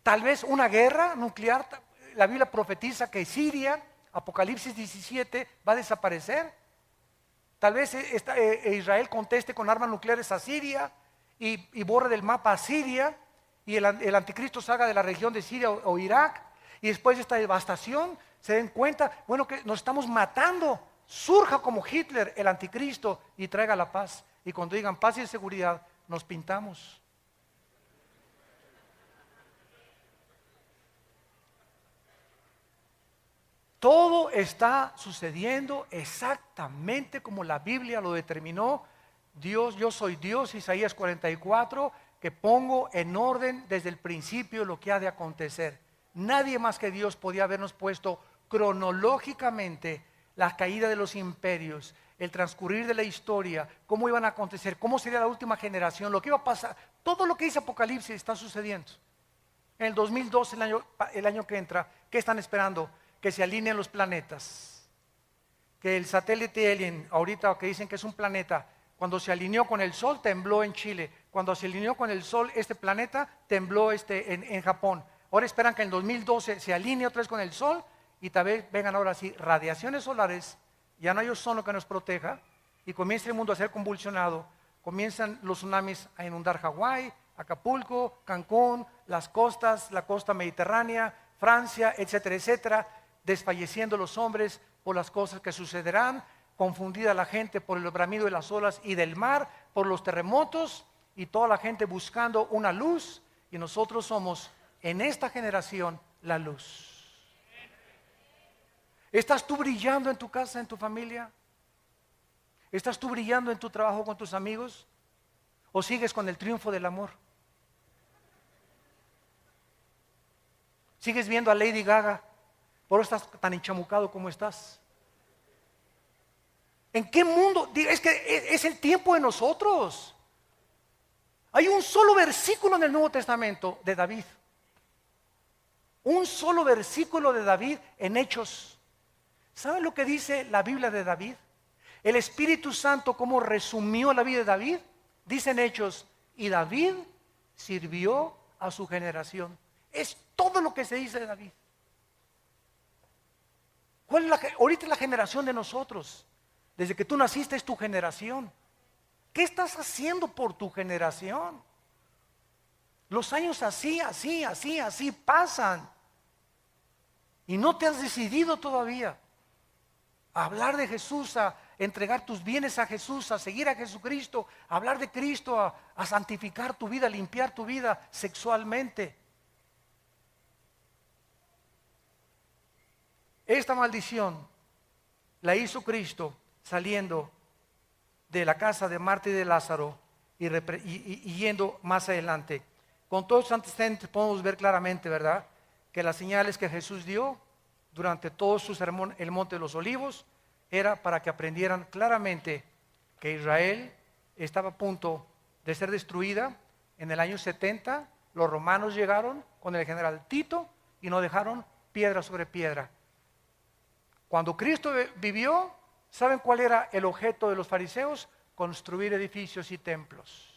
Tal vez una guerra nuclear. La Biblia profetiza que Siria, Apocalipsis 17, va a desaparecer. Tal vez Israel conteste con armas nucleares a Siria y borre del mapa a Siria y el anticristo salga de la región de Siria o Irak, y después de esta devastación se den cuenta, bueno, que nos estamos matando, surja como Hitler el anticristo y traiga la paz, y cuando digan paz y seguridad nos pintamos. Todo está sucediendo exactamente como la Biblia lo determinó. Dios, yo soy Dios, Isaías 44, que pongo en orden desde el principio lo que ha de acontecer. Nadie más que Dios podía habernos puesto cronológicamente la caída de los imperios, el transcurrir de la historia, cómo iban a acontecer, cómo sería la última generación, lo que iba a pasar. Todo lo que dice Apocalipsis está sucediendo. En el 2012, el año que entra, ¿qué están esperando? Que se alineen los planetas. Que el satélite Alien, ahorita que dicen que es un planeta, cuando se alineó con el Sol, tembló en Chile. Cuando se alineó con el Sol, este planeta, tembló en Japón. Ahora esperan que en el 2012 se alinee otra vez con el Sol y tal vez vengan ahora sí radiaciones solares, ya no hay ozono que nos proteja y comienza el mundo a ser convulsionado. Comienzan los tsunamis a inundar Hawái, Acapulco, Cancún, las costas, la costa mediterránea, Francia, etcétera, etcétera, desfalleciendo los hombres por las cosas que sucederán, confundida la gente por el bramido de las olas y del mar, por los terremotos y toda la gente buscando una luz, y nosotros somos en esta generación la luz. ¿Estás tú brillando en tu casa, en tu familia? ¿Estás tú brillando en tu trabajo con tus amigos? ¿O sigues con el triunfo del amor? ¿Sigues viendo a Lady Gaga? ¿Por eso estás tan enchamucado como estás? ¿En qué mundo? Es que es el tiempo de nosotros. Hay un solo versículo en el Nuevo Testamento de David. Un solo versículo de David en Hechos. ¿Saben lo que dice la Biblia de David? El Espíritu Santo, ¿cómo resumió la vida de David? Dice en Hechos, y David sirvió a su generación. Es todo lo que se dice de David. ¿Cuál es ahorita es la generación de nosotros? Desde que tú naciste es tu generación. ¿Qué estás haciendo por tu generación? Los años así pasan. Y no te has decidido todavía a hablar de Jesús, a entregar tus bienes a Jesús, a seguir a Jesucristo, a hablar de Cristo, a santificar tu vida, a limpiar tu vida sexualmente. Esta maldición la hizo Cristo saliendo de la casa de Marta y de Lázaro y yendo más adelante. Con todos los antecedentes podemos ver claramente, ¿verdad?, que las señales que Jesús dio durante todo su sermón, el Monte de los Olivos, era para que aprendieran claramente que Israel estaba a punto de ser destruida. En el año 70 los romanos llegaron con el general Tito y no dejaron piedra sobre piedra. Cuando Cristo vivió, ¿saben cuál era el objeto de los fariseos? Construir edificios y templos.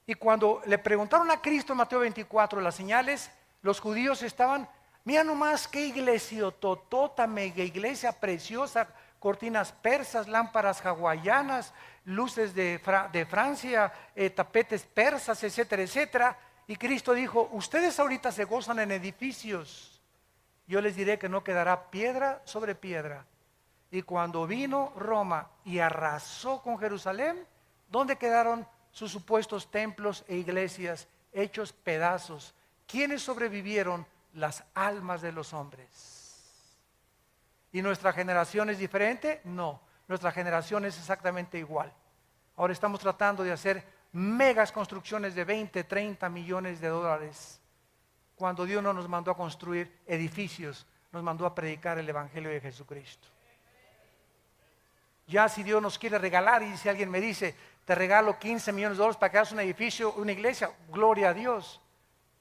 Y cuando le preguntaron a Cristo en Mateo 24 las señales, los judíos estaban, mira nomás qué iglesia totota, mega iglesia preciosa, cortinas persas, lámparas hawaianas, luces de Francia, tapetes persas, etcétera, etcétera. Y Cristo dijo, ustedes ahorita se gozan en edificios, yo les diré que no quedará piedra sobre piedra. Y cuando vino Roma y arrasó con Jerusalén, ¿dónde quedaron sus supuestos templos e iglesias hechos pedazos? ¿Quiénes sobrevivieron? Las almas de los hombres. ¿Y nuestra generación es diferente? No, nuestra generación es exactamente igual. Ahora estamos tratando de hacer megas construcciones de 20, 30 millones de dólares, cuando Dios no nos mandó a construir edificios, nos mandó a predicar el Evangelio de Jesucristo. Ya si Dios nos quiere regalar, y si alguien me dice, te regalo 15 millones de dólares para que hagas un edificio, una iglesia, gloria a Dios.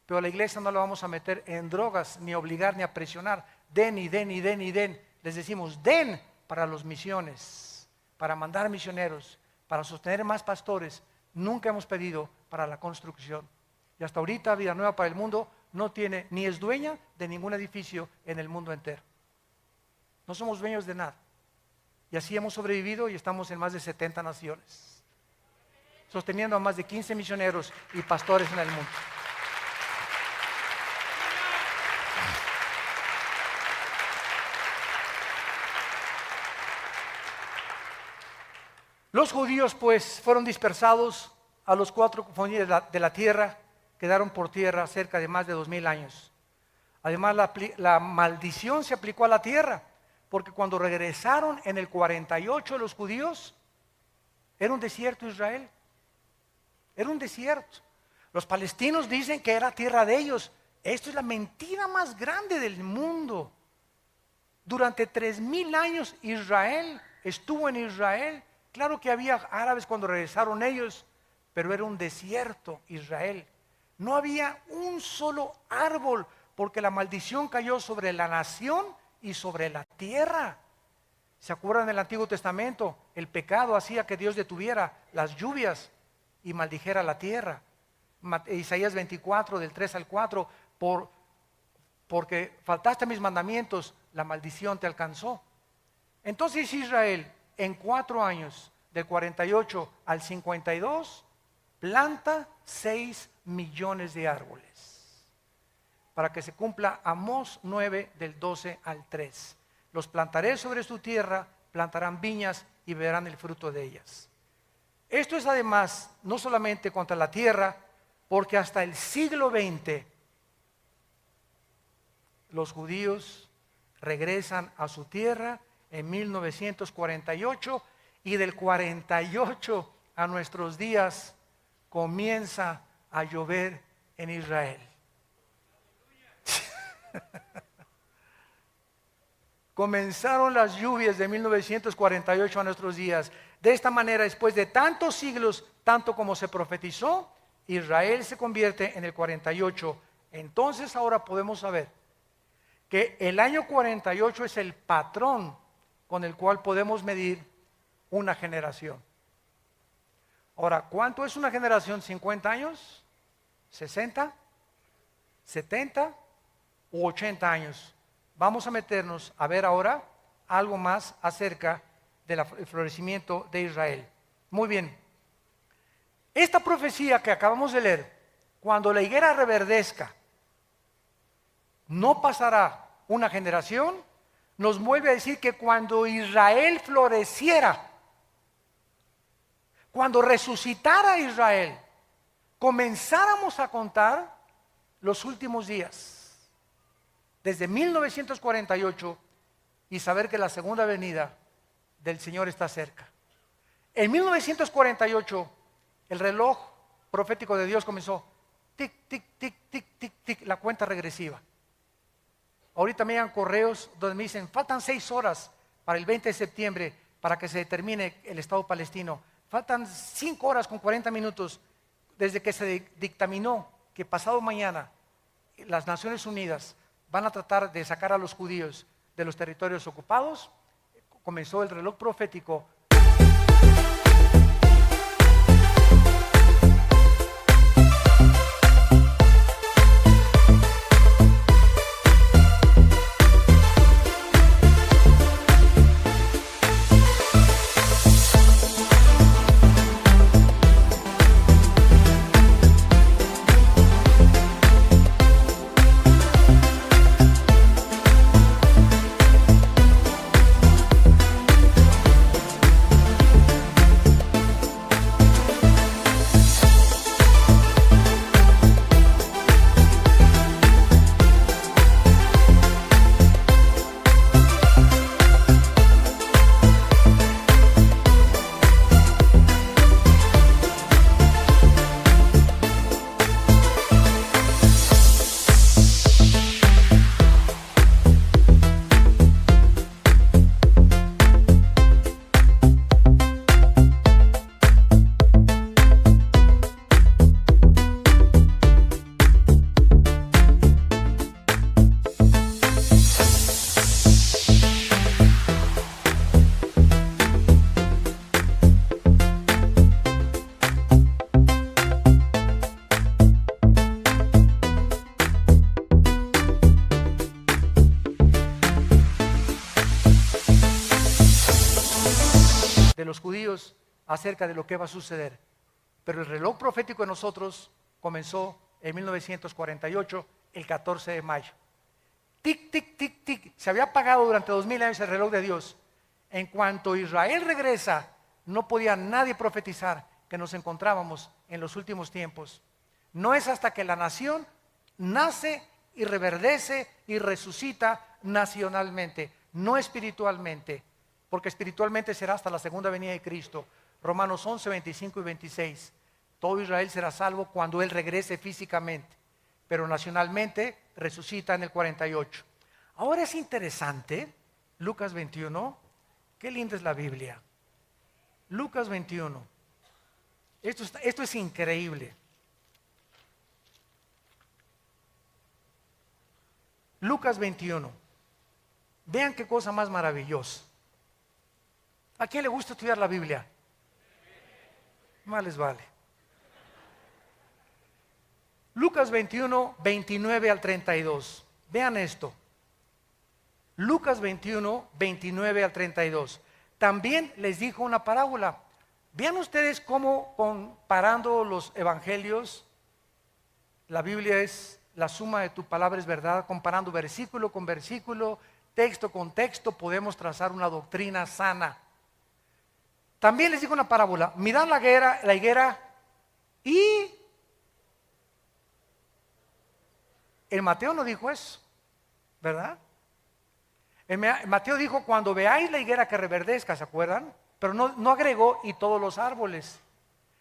Pero a la iglesia no la vamos a meter en drogas, ni a obligar, ni a presionar. Den y den y den y den. Les decimos, den para las misiones, para mandar misioneros, para sostener más pastores. Nunca hemos pedido para la construcción. Y hasta ahorita Vida Nueva para el Mundo no tiene, ni es dueña de ningún edificio en el mundo entero. No somos dueños de nada. Y así hemos sobrevivido y estamos en más de 70 naciones, sosteniendo a más de 15 misioneros y pastores en el mundo. Los judíos pues fueron dispersados a los 4 confines de la tierra, quedaron por tierra cerca de más de 2000 años. Además la maldición se aplicó a la tierra, porque cuando regresaron en el 48 los judíos, era un desierto Israel, era un desierto. Los palestinos dicen que era tierra de ellos. Esto es la mentira más grande del mundo. Durante 3000 años Israel estuvo en Israel. Claro que había árabes cuando regresaron ellos, pero era un desierto Israel. No había un solo árbol, porque la maldición cayó sobre la nación y sobre la tierra. ¿Se acuerdan del Antiguo Testamento? El pecado hacía que Dios detuviera las lluvias y maldijera la tierra. Isaías 24, del 3 al 4, porque faltaste a mis mandamientos, la maldición te alcanzó. Entonces Israel, en 4 años, del 48 al 52, planta 6 millones de árboles, para que se cumpla Amós 9, del 12 al 3. Los plantaré sobre su tierra, plantarán viñas y verán el fruto de ellas. Esto es además no solamente contra la tierra, porque hasta el siglo XX los judíos regresan a su tierra en 1948, y del 48 a nuestros días comienza a llover en Israel. comenzaron las lluvias de 1948 a nuestros días. De esta manera, después de tantos siglos, tanto como se profetizó, Israel se convierte en el 48. Entonces ahora podemos saber que el año 48 es el patrón con el cual podemos medir una generación. Ahora, ¿cuánto es una generación? ¿50 años? ¿60? ¿70? ¿U 80 años? Vamos a meternos a ver ahora algo más acerca del florecimiento de Israel. Muy bien. Esta profecía que acabamos de leer, cuando la higuera reverdezca, no pasará una generación, nos vuelve a decir que cuando Israel floreciera, cuando resucitara Israel, comenzáramos a contar los últimos días, desde 1948, y saber que la segunda venida del Señor está cerca. En 1948, el reloj profético de Dios comenzó, tic, tic, tic, tic, tic, tic, la cuenta regresiva. Ahorita me llegan correos donde me dicen, faltan 6 horas para el 20 de septiembre para que se determine el Estado palestino. Faltan 5 horas con 40 minutos desde que se dictaminó que pasado mañana las Naciones Unidas van a tratar de sacar a los judíos de los territorios ocupados. Comenzó el reloj profético. De los judíos acerca de lo que va a suceder. Pero el reloj profético de nosotros comenzó en 1948, el 14 de mayo. Tic, tic, tic, tic. Se había apagado durante 2000 años el reloj de Dios. En cuanto Israel regresa, no podía nadie profetizar que nos encontrábamos en los últimos tiempos. No es hasta que la nación nace y reverdece y resucita nacionalmente, no espiritualmente, porque espiritualmente será hasta la segunda venida de Cristo. Romanos 11, 25 y 26. Todo Israel será salvo cuando Él regrese físicamente, pero nacionalmente resucita en el 48. Ahora es interesante, Lucas 21, qué linda es la Biblia. Lucas 21, esto es increíble. Lucas 21, vean qué cosa más maravillosa. ¿A quién le gusta estudiar la Biblia? Más les vale. Lucas 21, 29 al 32. Vean esto. Lucas 21, 29 al 32. También les dijo una parábola. Vean ustedes cómo comparando los evangelios, la Biblia es la suma de tu palabra es verdad, comparando versículo con versículo, texto con texto, podemos trazar una doctrina sana. También les digo una parábola, mirad la higuera y el Mateo no dijo eso, ¿verdad? Mateo dijo cuando veáis la higuera que reverdezca, ¿se acuerdan? Pero no agregó y todos los árboles.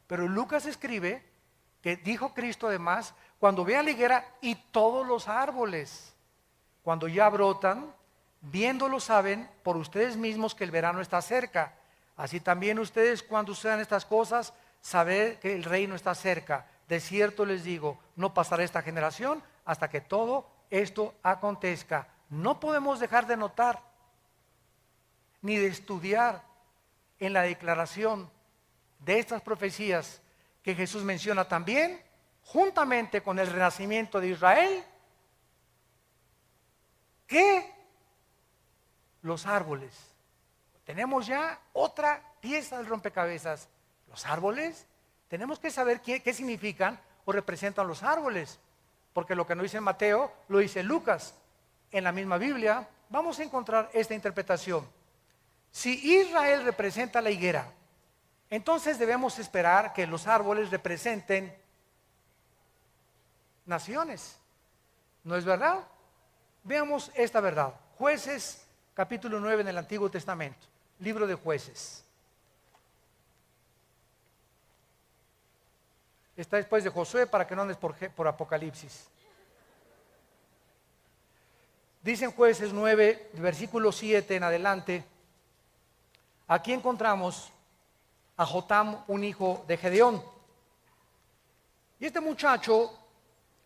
Pero Lucas escribe que dijo Cristo además, cuando vea la higuera y todos los árboles, cuando ya brotan, Viéndolo saben por ustedes mismos que el verano está cerca. Así también ustedes, cuando sucedan estas cosas, saben que el reino está cerca. De cierto les digo, no pasará esta generación hasta que todo esto acontezca. No podemos dejar de notar ni de estudiar en la declaración de estas profecías que Jesús menciona también, juntamente con el renacimiento de Israel, que los árboles. Tenemos ya otra pieza del rompecabezas. Los árboles, tenemos que saber qué significan o representan los árboles, porque lo que no dice Mateo, lo dice Lucas. En la misma Biblia vamos a encontrar esta interpretación. Si Israel representa la higuera, entonces debemos esperar que los árboles representen naciones. ¿No es verdad? Veamos esta verdad. Jueces, capítulo 9 en el Antiguo Testamento. Libro de Jueces. Está después de Josué para que no andes por Apocalipsis. Dice en Jueces 9, versículo 7 en adelante. Aquí encontramos a Jotam, un hijo de Gedeón. Y este muchacho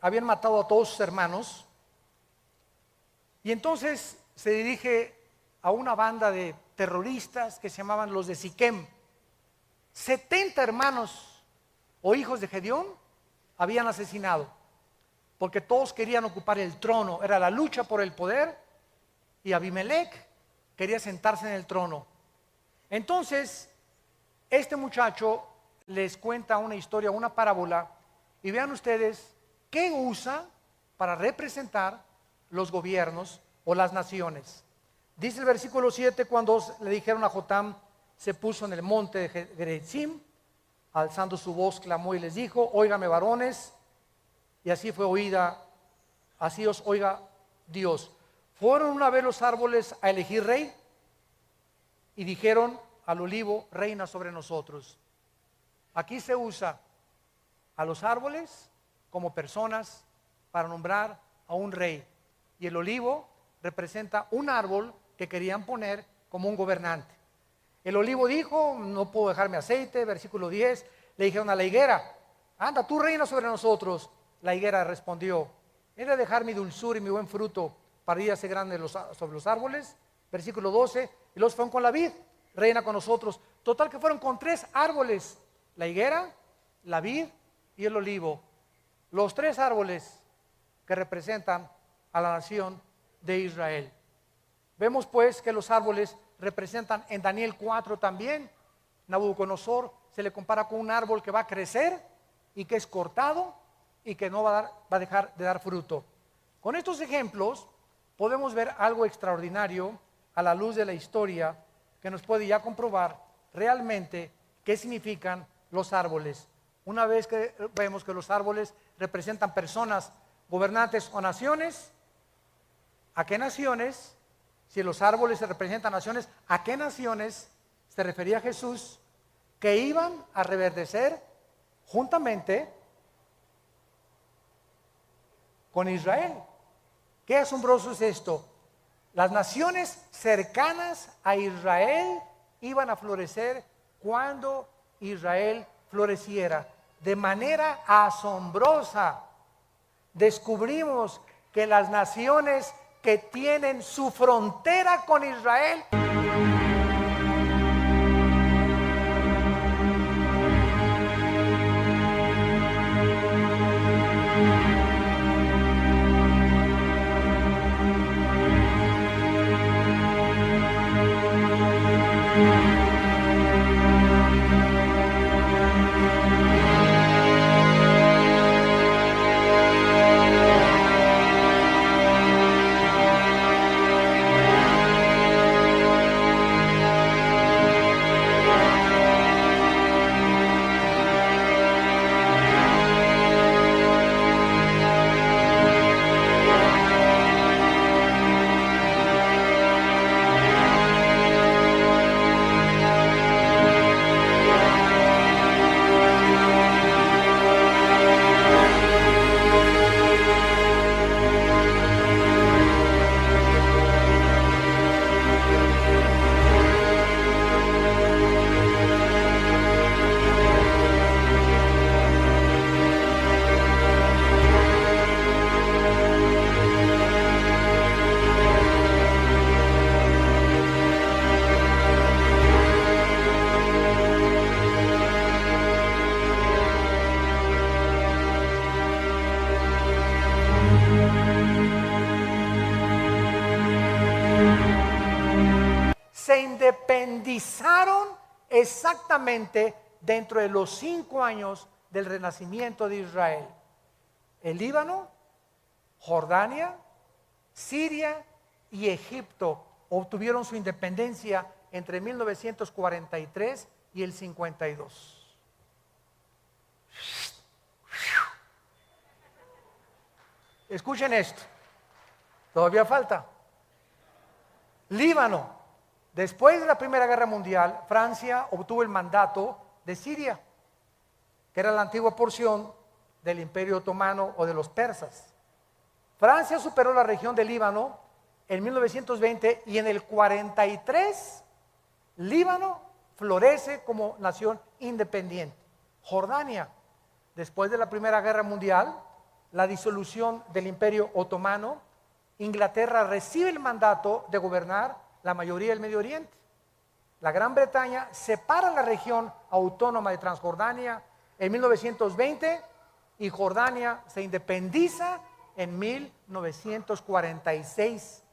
habían matado a todos sus hermanos. Y entonces se dirige a una banda de terroristas que se llamaban los de Siquem. 70 hermanos o hijos de Gedeón habían asesinado, porque todos querían ocupar el trono. Era la lucha por el poder y Abimelech quería sentarse en el trono. Entonces, este muchacho les cuenta una historia, una parábola, y vean ustedes qué usa para representar los gobiernos o las naciones. Dice el versículo 7, cuando le dijeron a Jotam, se puso en el monte de Gerizim, alzando su voz, clamó y les dijo, óigame varones, y así fue oída, así os oiga Dios. Fueron una vez los árboles a elegir rey, y dijeron al olivo, reina sobre nosotros. Aquí se usa a los árboles como personas para nombrar a un rey. Y el olivo representa un árbol que querían poner como un gobernante. El olivo dijo, no puedo dejarme aceite, versículo 10, le dijeron a la higuera, anda, tú reina sobre nosotros. La higuera respondió, he de dejar mi dulzura y mi buen fruto para ir a ser grande sobre los árboles. Versículo 12, y los fueron con la vid, reina con nosotros. Total que fueron con 3 árboles, la higuera, la vid y el olivo. Los 3 árboles que representan a la nación de Israel. Vemos pues que los árboles representan en Daniel 4 también. Nabucodonosor se le compara con un árbol que va a crecer y que es cortado y que no va a dejar de dar fruto. Con estos ejemplos podemos ver algo extraordinario a la luz de la historia que nos puede ya comprobar realmente qué significan los árboles. Una vez que vemos que los árboles representan personas, gobernantes o naciones, ¿a qué naciones? Si los árboles se representan naciones, ¿a qué naciones se refería Jesús que iban a reverdecer juntamente con Israel? Qué asombroso es esto. Las naciones cercanas a Israel iban a florecer cuando Israel floreciera. De manera asombrosa descubrimos que las naciones que tienen su frontera con Israel pisaron exactamente dentro de los 5 años del renacimiento de Israel. El Líbano, Jordania, Siria y Egipto obtuvieron su independencia entre 1943 y el 52. Escuchen esto, todavía falta. Líbano, después de la Primera Guerra Mundial, Francia obtuvo el mandato de Siria, que era la antigua porción del Imperio Otomano o de los persas. Francia superó la región del Líbano en 1920 y en el 43 Líbano florece como nación independiente. Jordania, después de la Primera Guerra Mundial, la disolución del Imperio Otomano, Inglaterra recibe el mandato de gobernar la mayoría del Medio Oriente. La Gran Bretaña separa la región autónoma de Transjordania en 1920 y Jordania se independiza en 1946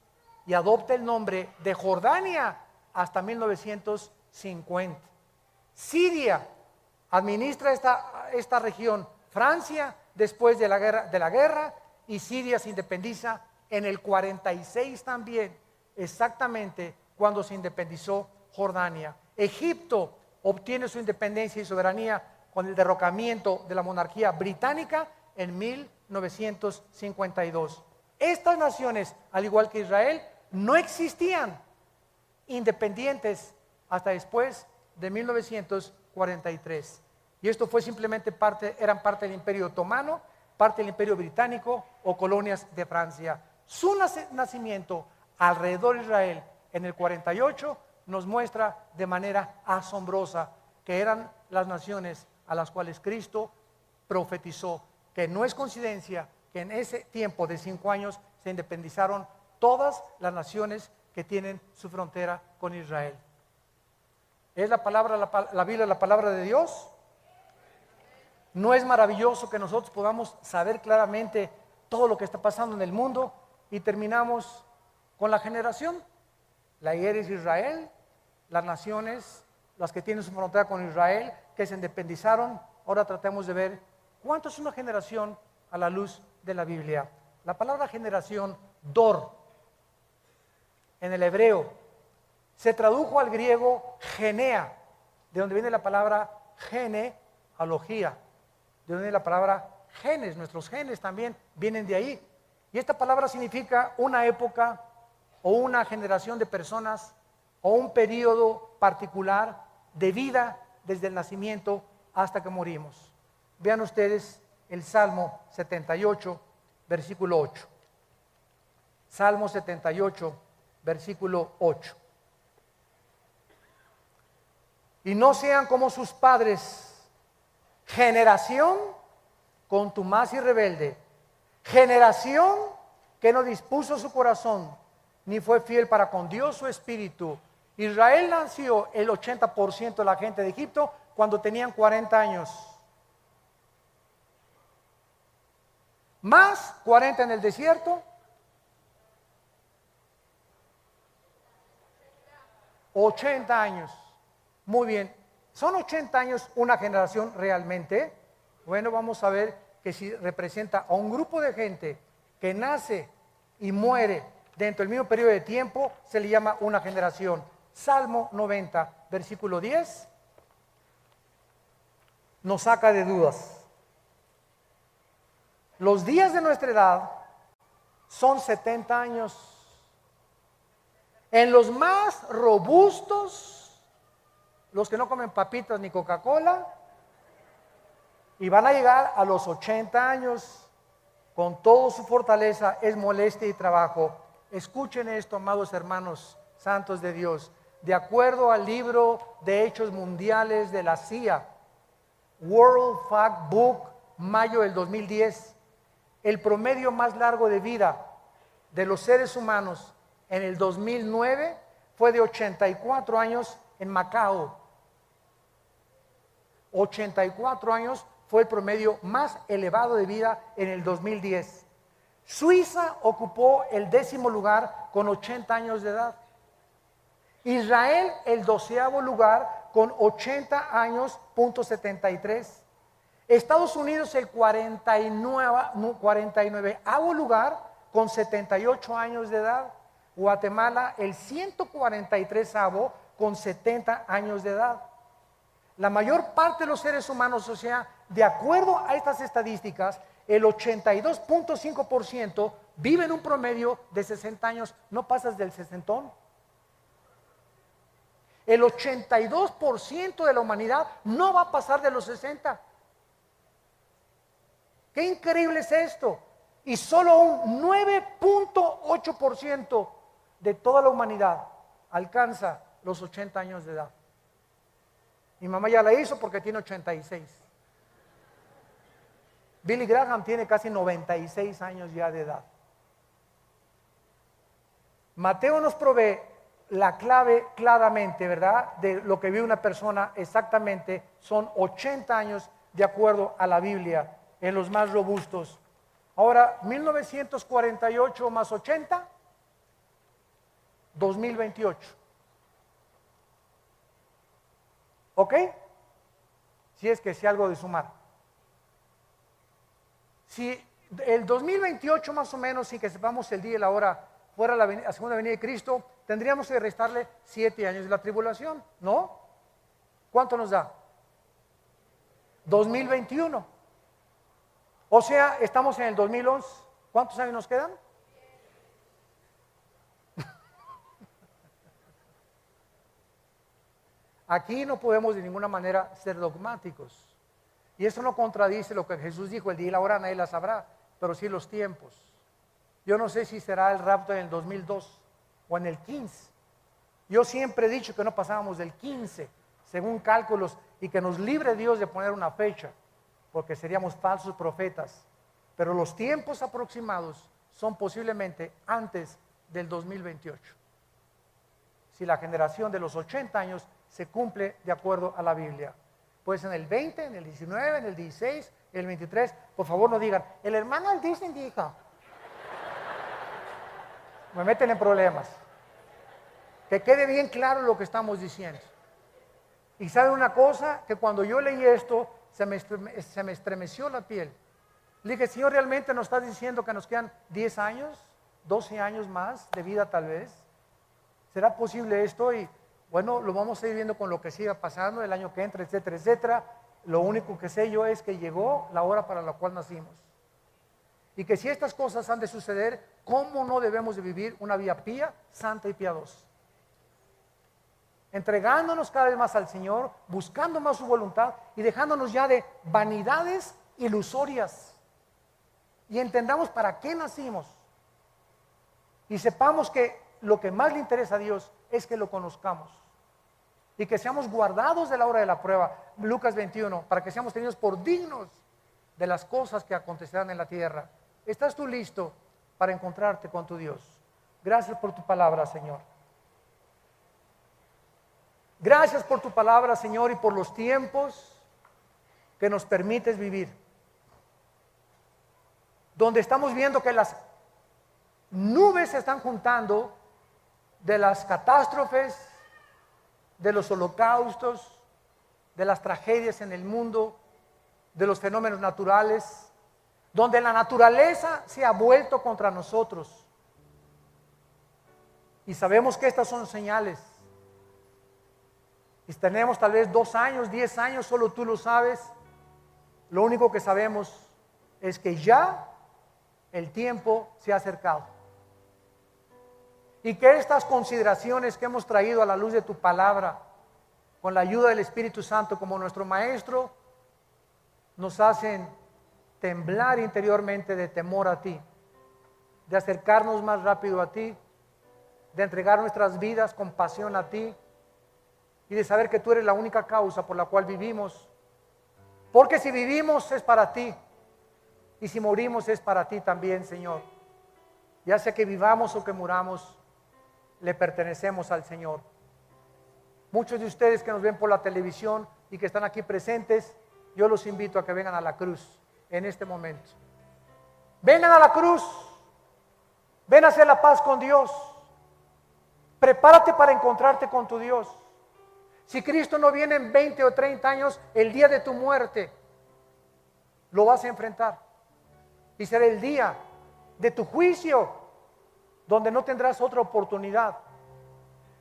y adopta el nombre de Jordania hasta 1950. Siria administra esta región Francia después de la guerra y Siria se independiza en el 46 también, exactamente cuando se independizó Jordania. Egipto obtiene su independencia y soberanía con el derrocamiento de la monarquía británica en 1952. Estas naciones, al igual que Israel, no existían independientes hasta después de 1943. Y esto fue simplemente eran parte del Imperio Otomano, parte del Imperio Británico o colonias de Francia. Su nacimiento alrededor de Israel en el 48 nos muestra de manera asombrosa que eran las naciones a las cuales Cristo profetizó, que no es coincidencia que en ese tiempo de 5 años se independizaron todas las naciones que tienen su frontera con Israel. ¿Es la Biblia la palabra de Dios? ¿No es maravilloso que nosotros podamos saber claramente todo lo que está pasando en el mundo? Y terminamos con la generación. La es Israel, las naciones, las que tienen su frontera con Israel, que se independizaron. Ahora tratemos de ver cuánto es una generación a la luz de la Biblia. La palabra generación, dor, en el hebreo, se tradujo al griego genea, de donde viene la palabra genealogía, de donde viene la palabra genes. Nuestros genes también vienen de ahí. Y esta palabra significa una época o una generación de personas o un periodo particular de vida desde el nacimiento hasta que morimos. Vean ustedes el Salmo 78, versículo 8. Salmo 78, versículo 8. Y no sean como sus padres, generación contumaz y rebelde, generación que no dispuso su corazón, ni fue fiel para con Dios su espíritu. Israel nació el 80% de la gente de Egipto cuando tenían 40 años. Más 40 en el desierto. 80 años. Muy bien. ¿Son 80 años una generación realmente? Bueno, vamos a ver que si representa a un grupo de gente que nace y muere dentro del mismo periodo de tiempo, se le llama una generación. Salmo 90, versículo 10, nos saca de dudas. Los días de nuestra edad son 70 años. En los más robustos, los que no comen papitas ni Coca-Cola, y van a llegar a los 80 años con toda su fortaleza, es molestia y trabajo. Escuchen esto, amados hermanos santos de Dios. De acuerdo al libro de Hechos Mundiales de la CIA, World Factbook, mayo del 2010, el promedio más largo de vida de los seres humanos en el 2009 fue de 84 años en Macao. 84 años fue el promedio más elevado de vida en el 2010. Suiza ocupó el 10º lugar con 80 años de edad. Israel el 12º lugar con 80 años, punto 73. Estados Unidos el 49º lugar con 78 años de edad. Guatemala el 143º con 70 años de edad. La mayor parte de los seres humanos, o sea, de acuerdo a estas estadísticas, el 82.5% vive en un promedio de 60 años, no pasas del sesentón. El 82% de la humanidad no va a pasar de los 60. Qué increíble es esto. Y solo un 9.8% de toda la humanidad alcanza los 80 años de edad. Mi mamá ya la hizo porque tiene 86. Billy Graham tiene casi 96 años ya de edad. Mateo nos provee la clave claramente, ¿verdad? De lo que vive una persona exactamente son 80 años de acuerdo a la Biblia en los más robustos. Ahora, 1948 más 80, 2028. ¿Ok? Si es que sé algo de sumar. Si el 2028 más o menos, sin que sepamos el día y la hora, fuera la segunda venida de Cristo, tendríamos que restarle 7 años de la tribulación, ¿no? ¿Cuánto nos da? 2021. O sea, estamos en el 2011. ¿Cuántos años nos quedan? Aquí no podemos de ninguna manera ser dogmáticos. Y eso no contradice lo que Jesús dijo, el día y la hora nadie la sabrá, pero sí los tiempos. Yo no sé si será el rapto en el 2002 o en el 15. Yo siempre he dicho que no pasábamos del 15, según cálculos, y que nos libre Dios de poner una fecha, porque seríamos falsos profetas. Pero los tiempos aproximados son posiblemente antes del 2028. Si la generación de los 80 años se cumple de acuerdo a la Biblia. Pues en el 20, en el 19, en el 16, en el 23, por favor no digan, el hermano del Disney dijo. Me meten en problemas. Que quede bien claro lo que estamos diciendo. Y saben una cosa, que cuando yo leí esto, se me estremeció la piel. Le dije, Señor, ¿realmente nos estás diciendo que nos quedan 10 años, 12 años más de vida tal vez? ¿Será posible esto? Y bueno, lo vamos a ir viendo con lo que siga pasando el año que entra, etcétera, etcétera. Lo único que sé yo es que llegó la hora para la cual nacimos. Y que si estas cosas han de suceder, ¿cómo no debemos de vivir una vida pía, santa y piadosa? Entregándonos cada vez más al Señor, buscando más su voluntad y dejándonos ya de vanidades ilusorias. Y entendamos para qué nacimos. Y sepamos que lo que más le interesa a Dios es que lo conozcamos. Y que seamos guardados de la hora de la prueba. Lucas 21, para que seamos tenidos por dignos de las cosas que acontecerán en la tierra. ¿Estás tú listo para encontrarte con tu Dios? Gracias por tu palabra, Señor. Gracias por tu palabra, Señor, y por los tiempos que nos permites vivir. Donde estamos viendo que las nubes se están juntando de las catástrofes, de los holocaustos, de las tragedias en el mundo, de los fenómenos naturales, donde la naturaleza se ha vuelto contra nosotros. Y sabemos que estas son señales. Y tenemos tal vez 2 años, 10 años, solo tú lo sabes. Lo único que sabemos es que ya el tiempo se ha acercado. Y que estas consideraciones que hemos traído a la luz de tu palabra, con la ayuda del Espíritu Santo como nuestro Maestro, nos hacen temblar interiormente de temor a ti, de acercarnos más rápido a ti, de entregar nuestras vidas con pasión a ti y de saber que tú eres la única causa por la cual vivimos. Porque si vivimos es para ti y si morimos es para ti también, Señor. Ya sea que vivamos o que muramos, le pertenecemos al Señor. Muchos de ustedes que nos ven por la televisión y que están aquí presentes, yo los invito a que vengan a la cruz en este momento. Vengan a la cruz, ven a hacer la paz con Dios. Prepárate para encontrarte con tu Dios. Si Cristo no viene en 20 o 30 años, el día de tu muerte, lo vas a enfrentar. Y será el día de tu juicio, donde no tendrás otra oportunidad,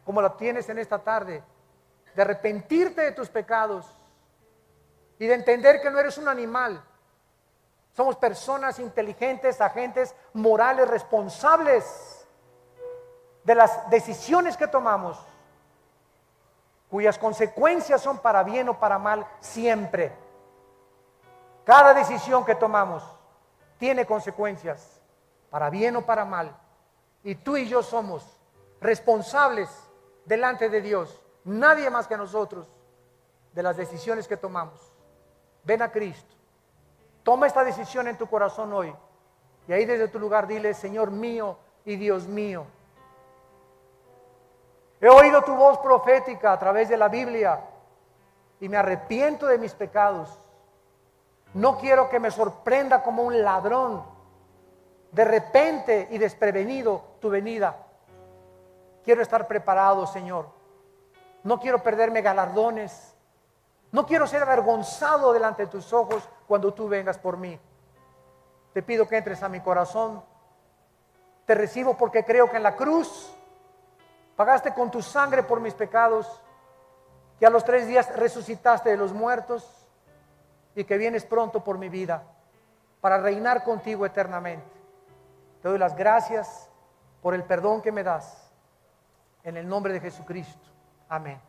como la tienes en esta tarde, de arrepentirte de tus pecados y de entender que no eres un animal. Somos personas inteligentes, agentes morales, responsables de las decisiones que tomamos, cuyas consecuencias son para bien o para mal siempre. Cada decisión que tomamos tiene consecuencias, para bien o para mal. Y tú y yo somos responsables delante de Dios, nadie más que nosotros, de las decisiones que tomamos. Ven a Cristo, toma esta decisión en tu corazón hoy, y ahí desde tu lugar dile: Señor mío y Dios mío, he oído tu voz profética a través de la Biblia y me arrepiento de mis pecados. No quiero que me sorprenda como un ladrón de repente y desprevenido tu venida. Quiero estar preparado, Señor. No quiero perderme galardones. No quiero ser avergonzado delante de tus ojos cuando tú vengas por mí. Te pido que entres a mi corazón. Te recibo porque creo que en la cruz pagaste con tu sangre por mis pecados, que a los 3 días resucitaste de los muertos y que vienes pronto por mi vida para reinar contigo eternamente. Te doy las gracias por el perdón que me das. En el nombre de Jesucristo. Amén.